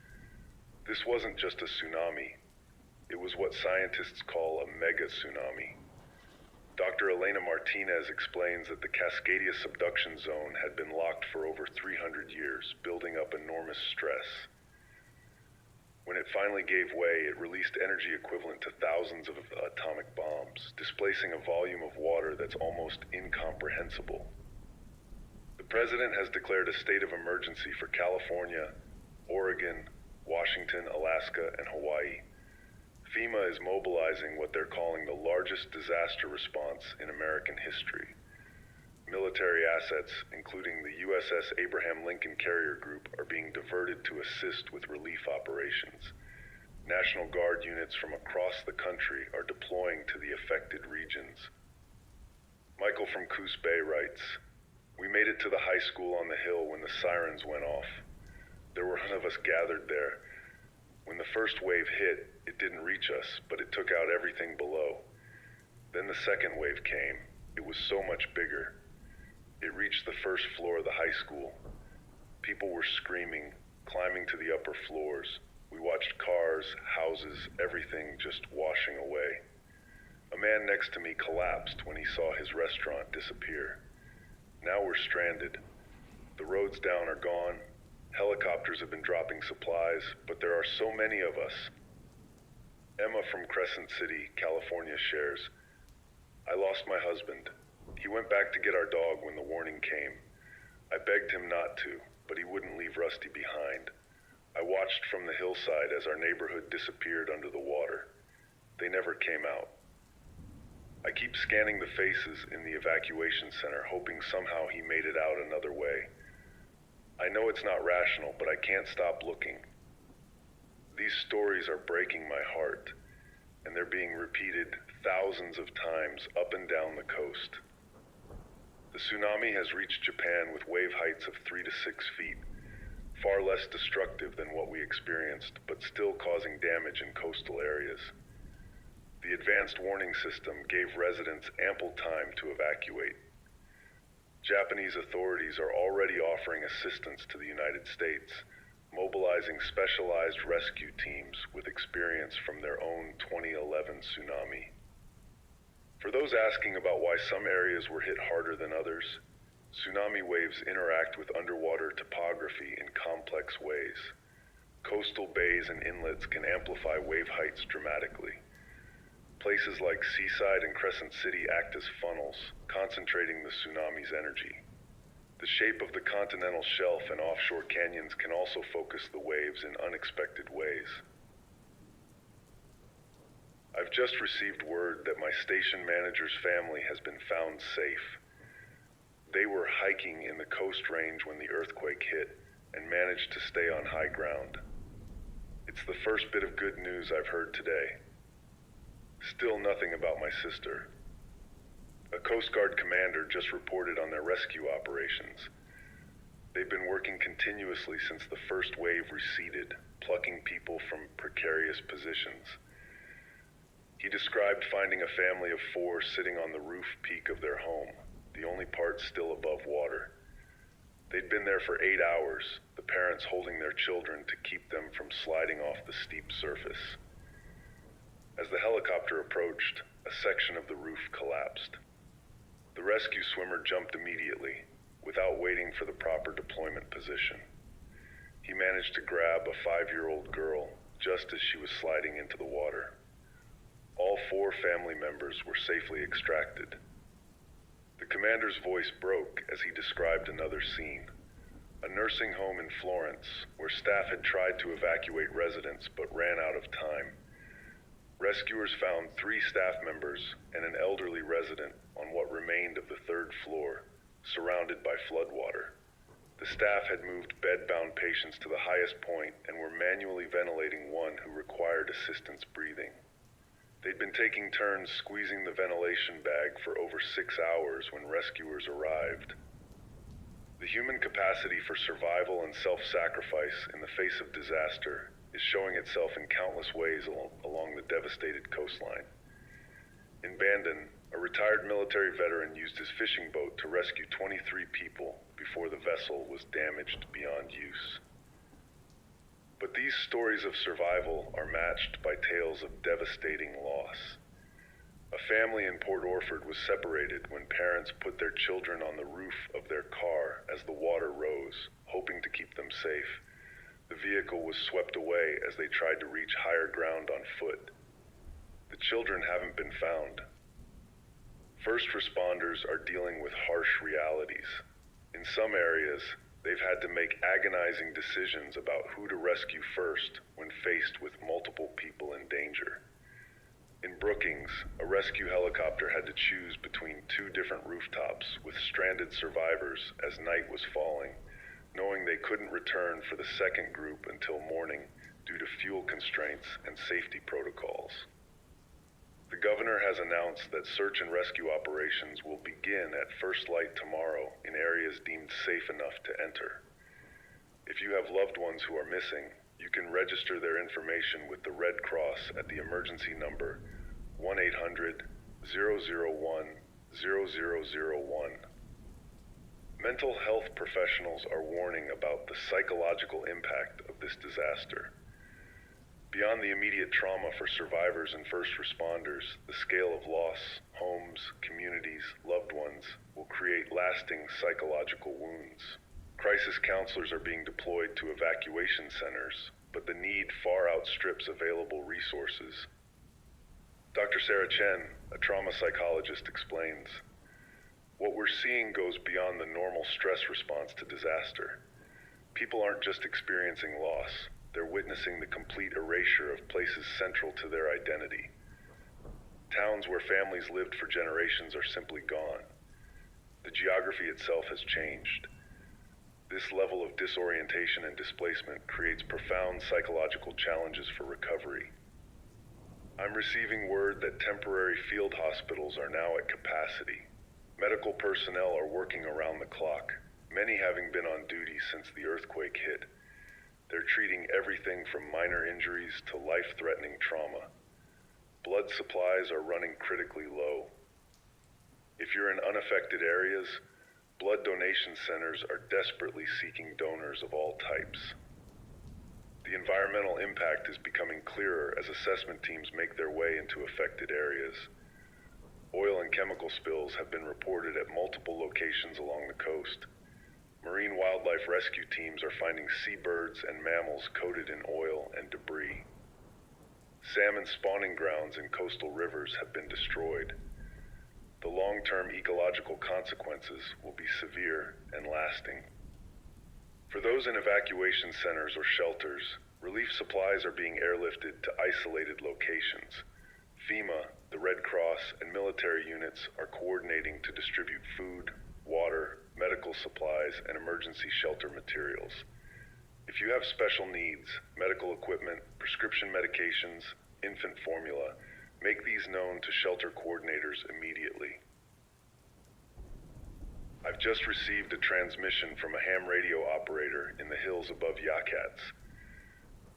this wasn't just a tsunami. It was what scientists call a Mega Tsunami. Dr. Elena Martinez explains that the Cascadia subduction zone had been locked for over 300 years, building up enormous stress. When it finally gave way, it released energy equivalent to thousands of atomic bombs, displacing a volume of water that's almost incomprehensible. The president has declared a state of emergency for California, Oregon, Washington, Alaska, and Hawaii. FEMA is mobilizing what they're calling the largest disaster response in American history. Military assets, including the USS Abraham Lincoln Carrier Group, are being diverted to assist with relief operations. National Guard units from across the country are deploying to the affected regions. Michael from Coos Bay writes, "We made it to the high school on the hill when the sirens went off. There were none of us gathered there. When the first wave hit, it didn't reach us, but it took out everything below. Then the second wave came. It was so much bigger. It reached the first floor of the high school. People were screaming, climbing to the upper floors. We watched cars, houses, everything just washing away. A man next to me collapsed when he saw his restaurant disappear. Now we're stranded. The roads down are gone. Helicopters have been dropping supplies, but there are so many of us." Emma from Crescent City, California shares, "I lost my husband. He went back to get our dog when the warning came. I begged him not to, but he wouldn't leave Rusty behind. I watched from the hillside as our neighborhood disappeared under the water. They never came out. I keep scanning the faces in the evacuation center, hoping somehow he made it out another way. I know it's not rational, but I can't stop looking. These stories are breaking my heart, and they're being repeated thousands of times up and down the coast. The tsunami has reached Japan with wave heights of 3 to 6 feet, far less destructive than what we experienced, but still causing damage in coastal areas. The advanced warning system gave residents ample time to evacuate. Japanese authorities are already offering assistance to the United States, mobilizing specialized rescue teams with experience from their own 2011 tsunami. For those asking about why some areas were hit harder than others, tsunami waves interact with underwater topography in complex ways. Coastal bays and inlets can amplify wave heights dramatically. Places like Seaside and Crescent City act as funnels, concentrating the tsunami's energy. The shape of the continental shelf and offshore canyons can also focus the waves in unexpected ways. I've just received word that my station manager's family has been found safe. They were hiking in the coast range when the earthquake hit and managed to stay on high ground. It's the first bit of good news I've heard today. Still nothing about my sister. A Coast Guard commander just reported on their rescue operations. They've been working continuously since the first wave receded, plucking people from precarious positions. He described finding a family of 4 sitting on the roof peak of their home, the only part still above water. They'd been there for 8 hours, the parents holding their children to keep them from sliding off the steep surface. As the helicopter approached, a section of the roof collapsed. The rescue swimmer jumped immediately, without waiting for the proper deployment position. He managed to grab a 5-year-old girl just as she was sliding into the water. All 4 family members were safely extracted. The commander's voice broke as he described another scene. A nursing home in Florence, where staff had tried to evacuate residents but ran out of time. Rescuers found 3 staff members and an elderly resident on what remained of the 3rd floor, surrounded by floodwater. The staff had moved bedbound patients to the highest point and were manually ventilating one who required assistance breathing. They'd been taking turns squeezing the ventilation bag for over 6 hours when rescuers arrived. The human capacity for survival and self-sacrifice in the face of disaster is showing itself in countless ways along the devastated coastline. In Bandon, a retired military veteran used his fishing boat to rescue 23 people before the vessel was damaged beyond use. But these stories of survival are matched by tales of devastating loss. A family in Port Orford was separated when parents put their children on the roof of their car as the water rose, hoping to keep them safe. The vehicle was swept away as they tried to reach higher ground on foot. The children haven't been found. First responders are dealing with harsh realities. In some areas, they've had to make agonizing decisions about who to rescue first when faced with multiple people in danger. In Brookings, a rescue helicopter had to choose between 2 different rooftops with stranded survivors as night was falling, knowing they couldn't return for the second group until morning due to fuel constraints and safety protocols. The governor has announced that search and rescue operations will begin at first light tomorrow in areas deemed safe enough to enter. If you have loved ones who are missing, you can register their information with the Red Cross at the emergency number 1-800-001-0001. Mental health professionals are warning about the psychological impact of this disaster. Beyond the immediate trauma for survivors and first responders, the scale of loss, homes, communities, loved ones will create lasting psychological wounds. Crisis counselors are being deployed to evacuation centers, but the need far outstrips available resources. Dr. Sarah Chen, a trauma psychologist, explains, "What we're seeing goes beyond the normal stress response to disaster. People aren't just experiencing loss, they're witnessing the complete erasure of places central to their identity. Towns where families lived for generations are simply gone. The geography itself has changed. This level of disorientation and displacement creates profound psychological challenges for recovery. I'm receiving word that temporary field hospitals are now at capacity. Medical personnel are working around the clock, many having been on duty since the earthquake hit. They're treating everything from minor injuries to life-threatening trauma. Blood supplies are running critically low. If you're in unaffected areas, blood donation centers are desperately seeking donors of all types. The environmental impact is becoming clearer as assessment teams make their way into affected areas. Oil and chemical spills have been reported at multiple locations along the coast. Marine wildlife rescue teams are finding seabirds and mammals coated in oil and debris. Salmon spawning grounds in coastal rivers have been destroyed. The long-term ecological consequences will be severe and lasting. For those in evacuation centers or shelters, relief supplies are being airlifted to isolated locations. FEMA, the Red Cross, and military units are coordinating to distribute food, water, medical supplies, and emergency shelter materials. If you have special needs, medical equipment, prescription medications, infant formula, make these known to shelter coordinators immediately. I've just received a transmission from a ham radio operator in the hills above Yakats.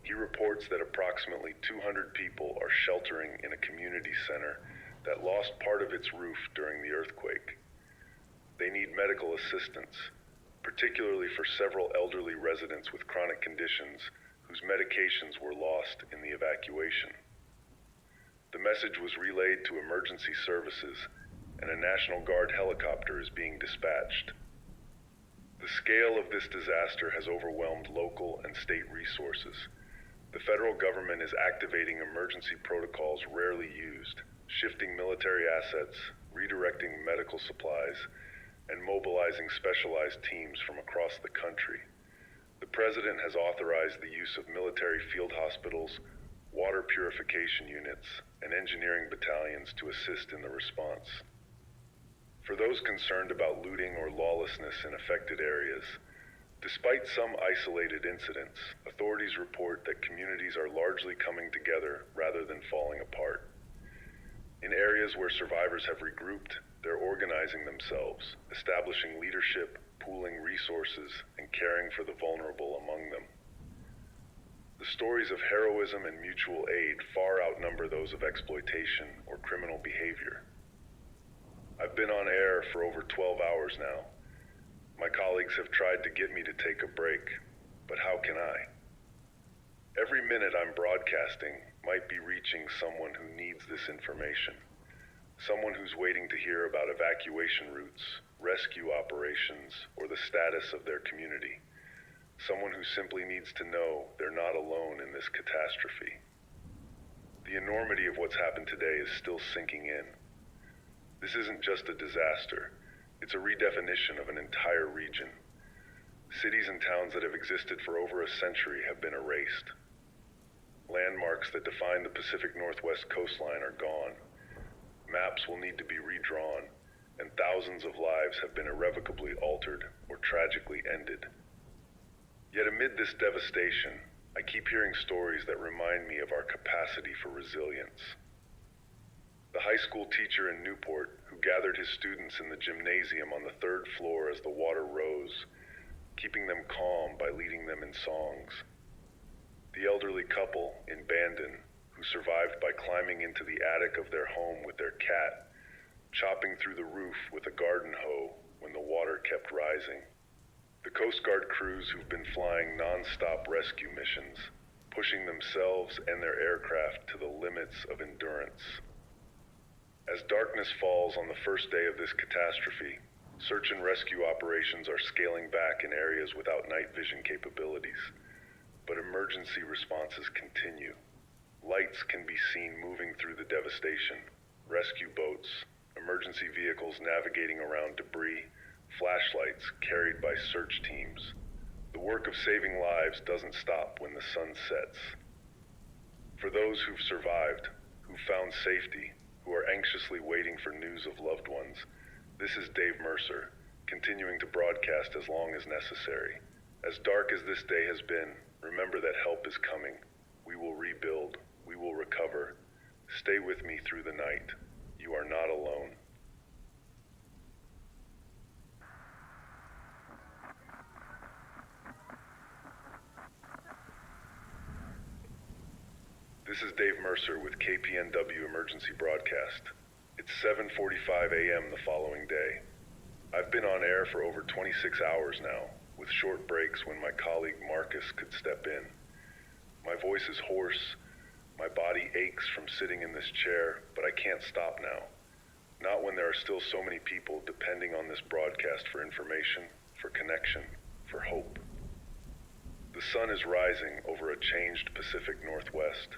He reports that approximately 200 people are sheltering in a community center that lost part of its roof during the earthquake. They need medical assistance. particularly for several elderly residents with chronic conditions whose medications were lost in the evacuation. The message was relayed to emergency services, and a National Guard helicopter is being dispatched. The scale of this disaster has overwhelmed local and state resources. The federal government is activating emergency protocols rarely used, shifting military assets, redirecting medical supplies, and mobilizing specialized teams from across the country. The President has authorized the use of military field hospitals, water purification units, and engineering battalions to assist in the response. For those concerned about looting or lawlessness in affected areas, despite some isolated incidents, authorities report that communities are largely coming together rather than falling apart. In areas where survivors have regrouped, they're organizing themselves, establishing leadership, pooling resources, and caring for the vulnerable among them. The stories of heroism and mutual aid far outnumber those of exploitation or criminal behavior. I've been on air for over 12 hours now. My colleagues have tried to get me to take a break, but how can I? Every minute I'm broadcasting might be reaching someone who needs this information. Someone who's waiting to hear about evacuation routes, rescue operations, or the status of their community. Someone who simply needs to know they're not alone in this catastrophe. The enormity of what's happened today is still sinking in. This isn't just a disaster, it's a redefinition of an entire region. Cities and towns that have existed for over a century have been erased. Landmarks that define the Pacific Northwest coastline are gone. Maps will need to be redrawn, and thousands of lives have been irrevocably altered or tragically ended. Yet amid this devastation, I keep hearing stories that remind me of our capacity for resilience. The high school teacher in Newport who gathered his students in the gymnasium on the third floor as the water rose, keeping them calm by leading them in songs. The elderly couple in Bandon who survived by climbing into the attic of their home with their cat, chopping through the roof with a garden hoe when the water kept rising. The Coast Guard crews who've been flying non-stop rescue missions, pushing themselves and their aircraft to the limits of endurance. As darkness falls on the first day of this catastrophe, search and rescue operations are scaling back in areas without night vision capabilities. But emergency responses continue. Lights can be seen moving through the devastation. Rescue boats, emergency vehicles navigating around debris, flashlights carried by search teams. The work of saving lives doesn't stop when the sun sets. For those who've survived, who've found safety, who are anxiously waiting for news of loved ones, this is Dave Mercer, continuing to broadcast as long as necessary. As dark as this day has been, remember that help is coming. We will rebuild. We will recover. Stay with me through the night. You are not alone. This is Dave Mercer with KPNW Emergency Broadcast. It's 7:45 a.m. the following day. I've been on air for over 26 hours now, with short breaks when my colleague Marcus could step in. My voice is hoarse, my body aches from sitting in this chair, but I can't stop now. Not when there are still so many people depending on this broadcast for information, for connection, for hope. The sun is rising over a changed Pacific Northwest.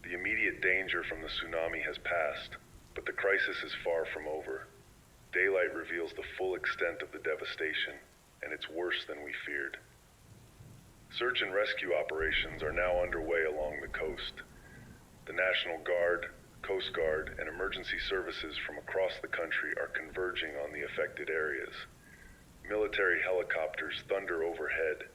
The immediate danger from the tsunami has passed, but the crisis is far from over. Daylight reveals the full extent of the devastation, and it's worse than we feared. Search and rescue operations are now underway along the coast. The National Guard, Coast Guard, and emergency services from across the country are converging on the affected areas. Military helicopters thunder overhead.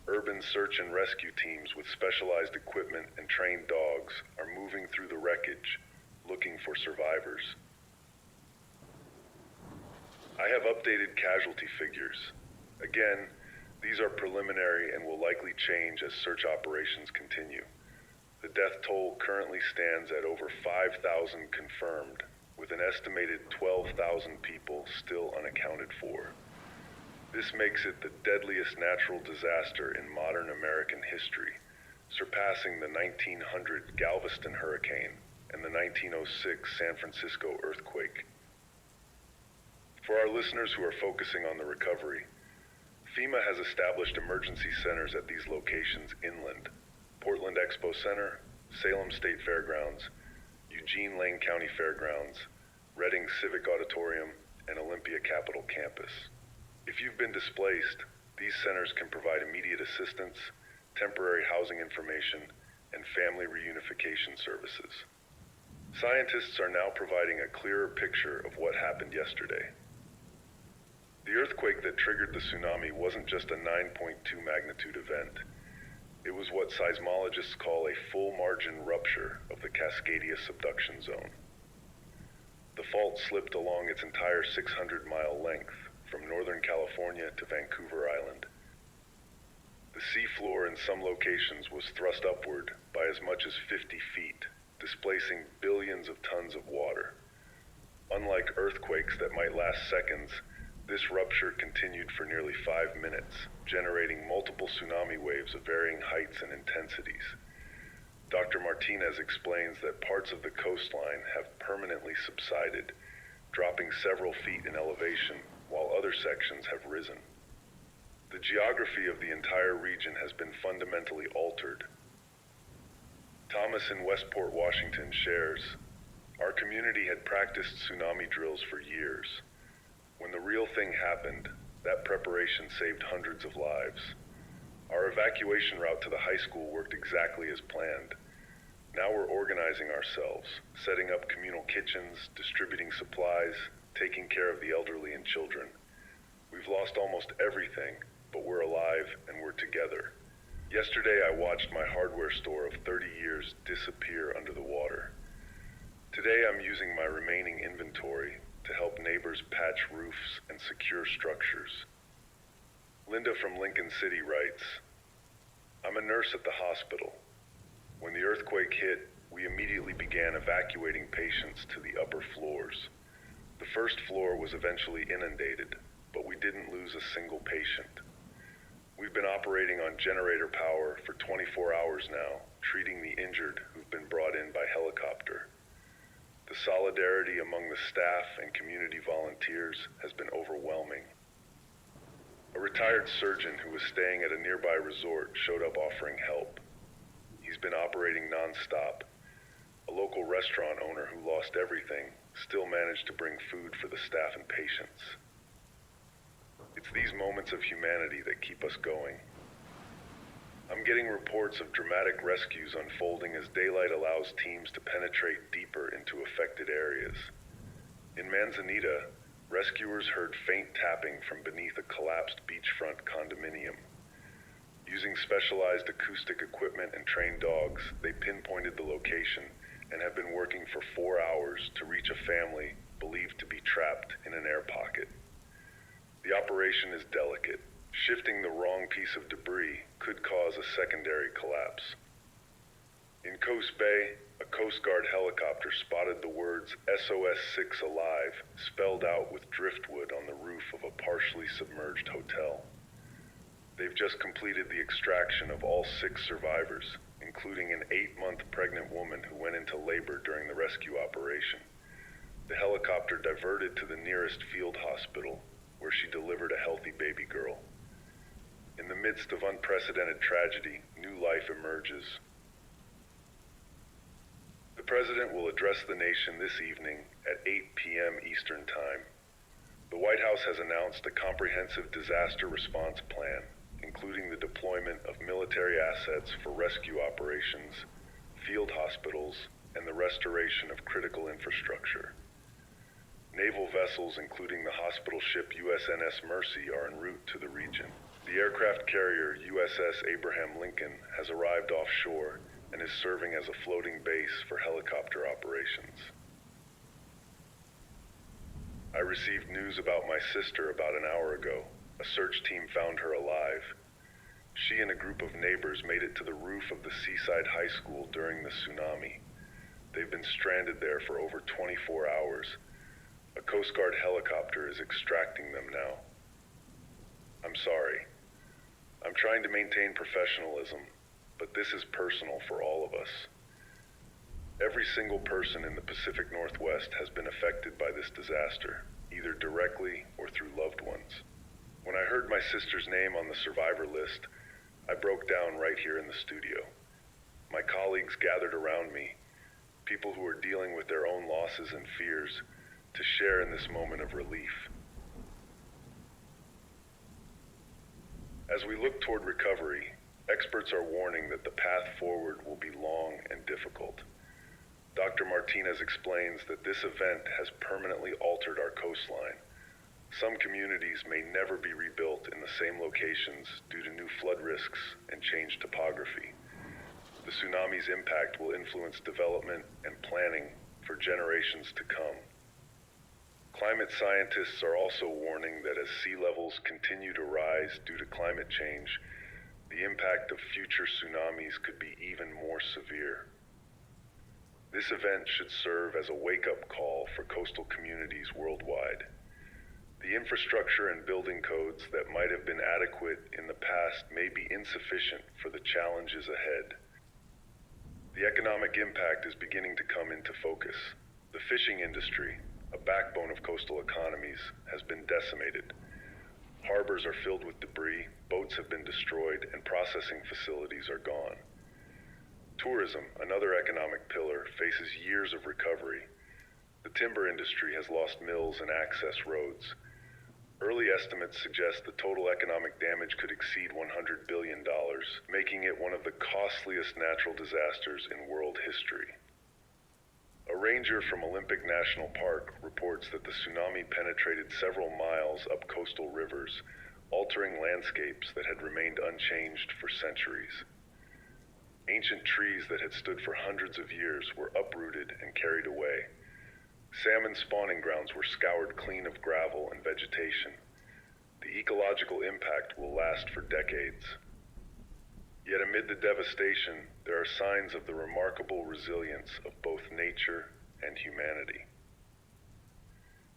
Urban search and rescue teams with specialized equipment and trained dogs are moving through the wreckage, looking for survivors. I have updated casualty figures. Again, these are preliminary and will likely change as search operations continue. The death toll currently stands at over 5,000 confirmed, with an estimated 12,000 people still unaccounted for. This makes it the deadliest natural disaster in modern American history, surpassing the 1900 Galveston hurricane and the 1906 San Francisco earthquake. For our listeners who are focusing on the recovery, FEMA has established emergency centers at these locations inland: Portland Expo Center, Salem State Fairgrounds, Eugene Lane County Fairgrounds, Reading Civic Auditorium, and Olympia Capitol Campus. If you've been displaced, these centers can provide immediate assistance, temporary housing information, and family reunification services. Scientists are now providing a clearer picture of what happened yesterday. The earthquake that triggered the tsunami wasn't just a 9.2 magnitude event. It was what seismologists call a full margin rupture of the Cascadia subduction zone. The fault slipped along its entire 600-mile length, from Northern California to Vancouver Island. The seafloor in some locations was thrust upward by as much as 50 feet, displacing billions of tons of water. Unlike earthquakes that might last seconds, this rupture continued for nearly 5 minutes, generating multiple tsunami waves of varying heights and intensities. Dr. Martinez explains that parts of the coastline have permanently subsided, dropping several feet in elevation, while other sections have risen. The geography of the entire region has been fundamentally altered. Thomas in Westport, Washington shares, "Our community had practiced tsunami drills for years. When the real thing happened, that preparation saved hundreds of lives. Our evacuation route to the high school worked exactly as planned. Now we're organizing ourselves, setting up communal kitchens, distributing supplies, taking care of the elderly and children. We've lost almost everything, but we're alive and we're together. Yesterday I watched my hardware store of 30 years disappear under the water. Today I'm using my remaining inventory to help neighbors patch roofs and secure structures." Linda from Lincoln City writes, "I'm a nurse at the hospital. When the earthquake hit, we immediately began evacuating patients to the upper floors. The first floor was eventually inundated, but we didn't lose a single patient. We've been operating on generator power for 24 hours now, treating the injured who've been brought in by helicopter. The solidarity among the staff and community volunteers has been overwhelming." A retired surgeon who was staying at a nearby resort showed up offering help. He's been operating non-stop. A local restaurant owner who lost everything still managed to bring food for the staff and patients. It's these moments of humanity that keep us going. I'm getting reports of dramatic rescues unfolding as daylight allows teams to penetrate deeper into affected areas. In Manzanita, rescuers heard faint tapping from beneath a collapsed beachfront condominium. Using specialized acoustic equipment and trained dogs, they pinpointed the location and have been working for 4 hours to reach a family believed to be trapped in an air pocket. The operation is delicate. Shifting the wrong piece of debris could cause a secondary collapse. In Coast Bay, a Coast Guard helicopter spotted the words SOS-6 alive spelled out with driftwood on the roof of a partially submerged hotel. They've just completed the extraction of all 6 survivors, including an 8-month pregnant woman who went into labor during the rescue operation. The helicopter diverted to the nearest field hospital, where she delivered a healthy baby girl. In the midst of unprecedented tragedy, new life emerges. The President will address the nation this evening at 8 p.m. Eastern Time. The White House has announced a comprehensive disaster response plan, including the deployment of military assets for rescue operations, field hospitals, and the restoration of critical infrastructure. Naval vessels, including the hospital ship USNS Mercy, are en route to the region. The aircraft carrier USS Abraham Lincoln has arrived offshore and is serving as a floating base for helicopter operations. I received news about my sister about an hour ago. A search team found her alive. She and a group of neighbors made it to the roof of the Seaside High School during the tsunami. They've been stranded there for over 24 hours. A Coast Guard helicopter is extracting them now. sorry. I'm trying to maintain professionalism, but this is personal for all of us. Every single person in the Pacific Northwest has been affected by this disaster, either directly or through loved ones. When I heard my sister's name on the survivor list, I broke down right here in the studio. My colleagues gathered around me, people who are dealing with their own losses and fears, to share in this moment of relief. As we look toward recovery, experts are warning that the path forward will be long and difficult. Dr. Martinez explains that this event has permanently altered our coastline. Some communities may never be rebuilt in the same locations due to new flood risks and changed topography. The tsunami's impact will influence development and planning for generations to come. Climate scientists are also warning that as sea levels continue to rise due to climate change, the impact of future tsunamis could be even more severe. This event should serve as a wake-up call for coastal communities worldwide. The infrastructure and building codes that might have been adequate in the past may be insufficient for the challenges ahead. The economic impact is beginning to come into focus. The fishing industry, a backbone of coastal economies, has been decimated. Harbors are filled with debris, boats have been destroyed, and processing facilities are gone. Tourism, another economic pillar, faces years of recovery. The timber industry has lost mills and access roads. Early estimates suggest the total economic damage could exceed $100 billion, making it one of the costliest natural disasters in world history. A ranger from Olympic National Park reports that the tsunami penetrated several miles up coastal rivers, altering landscapes that had remained unchanged for centuries. Ancient trees that had stood for hundreds of years were uprooted and carried away. Salmon spawning grounds were scoured clean of gravel and vegetation. The ecological impact will last for decades. Yet amid the devastation, there are signs of the remarkable resilience of both nature and humanity.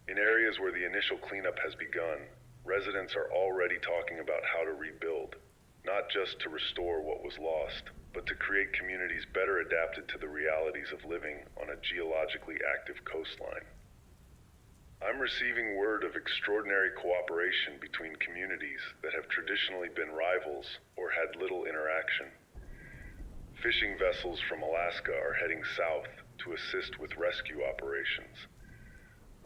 In areas where the initial cleanup has begun, residents are already talking about how to rebuild, not just to restore what was lost, but to create communities better adapted to the realities of living on a geologically active coastline. I'm receiving word of extraordinary cooperation between communities that have traditionally been rivals or had little interaction. Fishing vessels from Alaska are heading south to assist with rescue operations.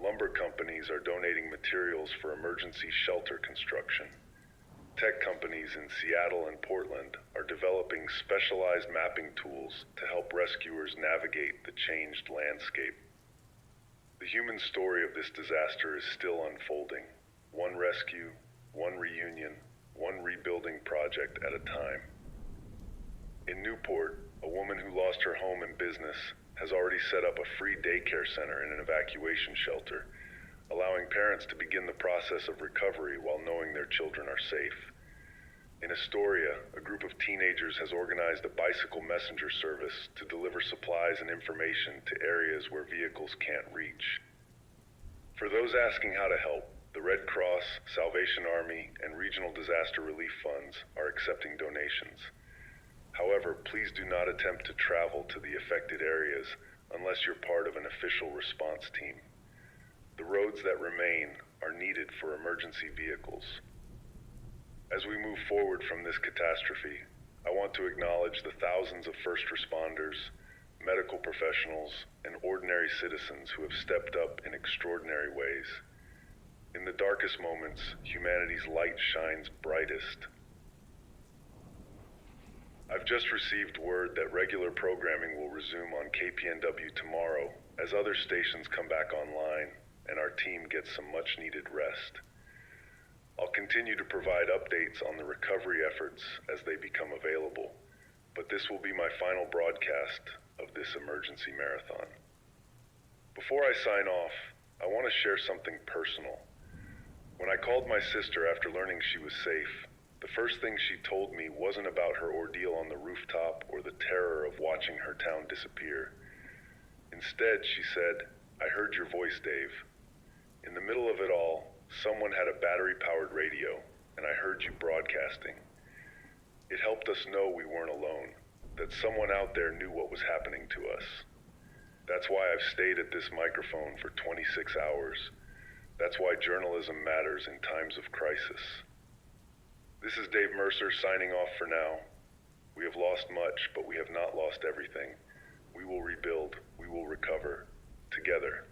Lumber companies are donating materials for emergency shelter construction. Tech companies in Seattle and Portland are developing specialized mapping tools to help rescuers navigate the changed landscape. The human story of this disaster is still unfolding, one rescue, one reunion, one rebuilding project at a time. In Newport, a woman who lost her home and business has already set up a free daycare center in an evacuation shelter, allowing parents to begin the process of recovery while knowing their children are safe. In Astoria, a group of teenagers has organized a bicycle messenger service to deliver supplies and information to areas where vehicles can't reach. For those asking how to help, the Red Cross, Salvation Army, and regional disaster relief funds are accepting donations. However, please do not attempt to travel to the affected areas unless you're part of an official response team. The roads that remain are needed for emergency vehicles. As we move forward from this catastrophe, I want to acknowledge the thousands of first responders, medical professionals, and ordinary citizens who have stepped up in extraordinary ways. In the darkest moments, humanity's light shines brightest. I've just received word that regular programming will resume on KPNW tomorrow as other stations come back online and our team gets some much-needed rest. I'll continue to provide updates on the recovery efforts as they become available, but this will be my final broadcast of this emergency marathon. Before I sign off, I want to share something personal. When I called my sister after learning she was safe, the first thing she told me wasn't about her ordeal on the rooftop or the terror of watching her town disappear. Instead, she said, "I heard your voice, Dave." In the middle of it all, someone had a battery-powered radio, and I heard you broadcasting. It helped us know we weren't alone, that someone out there knew what was happening to us. That's why I've stayed at this microphone for 26 hours. That's why journalism matters in times of crisis. This is Dave Mercer signing off for now. We have lost much, but we have not lost everything. We will rebuild. We will recover. Together.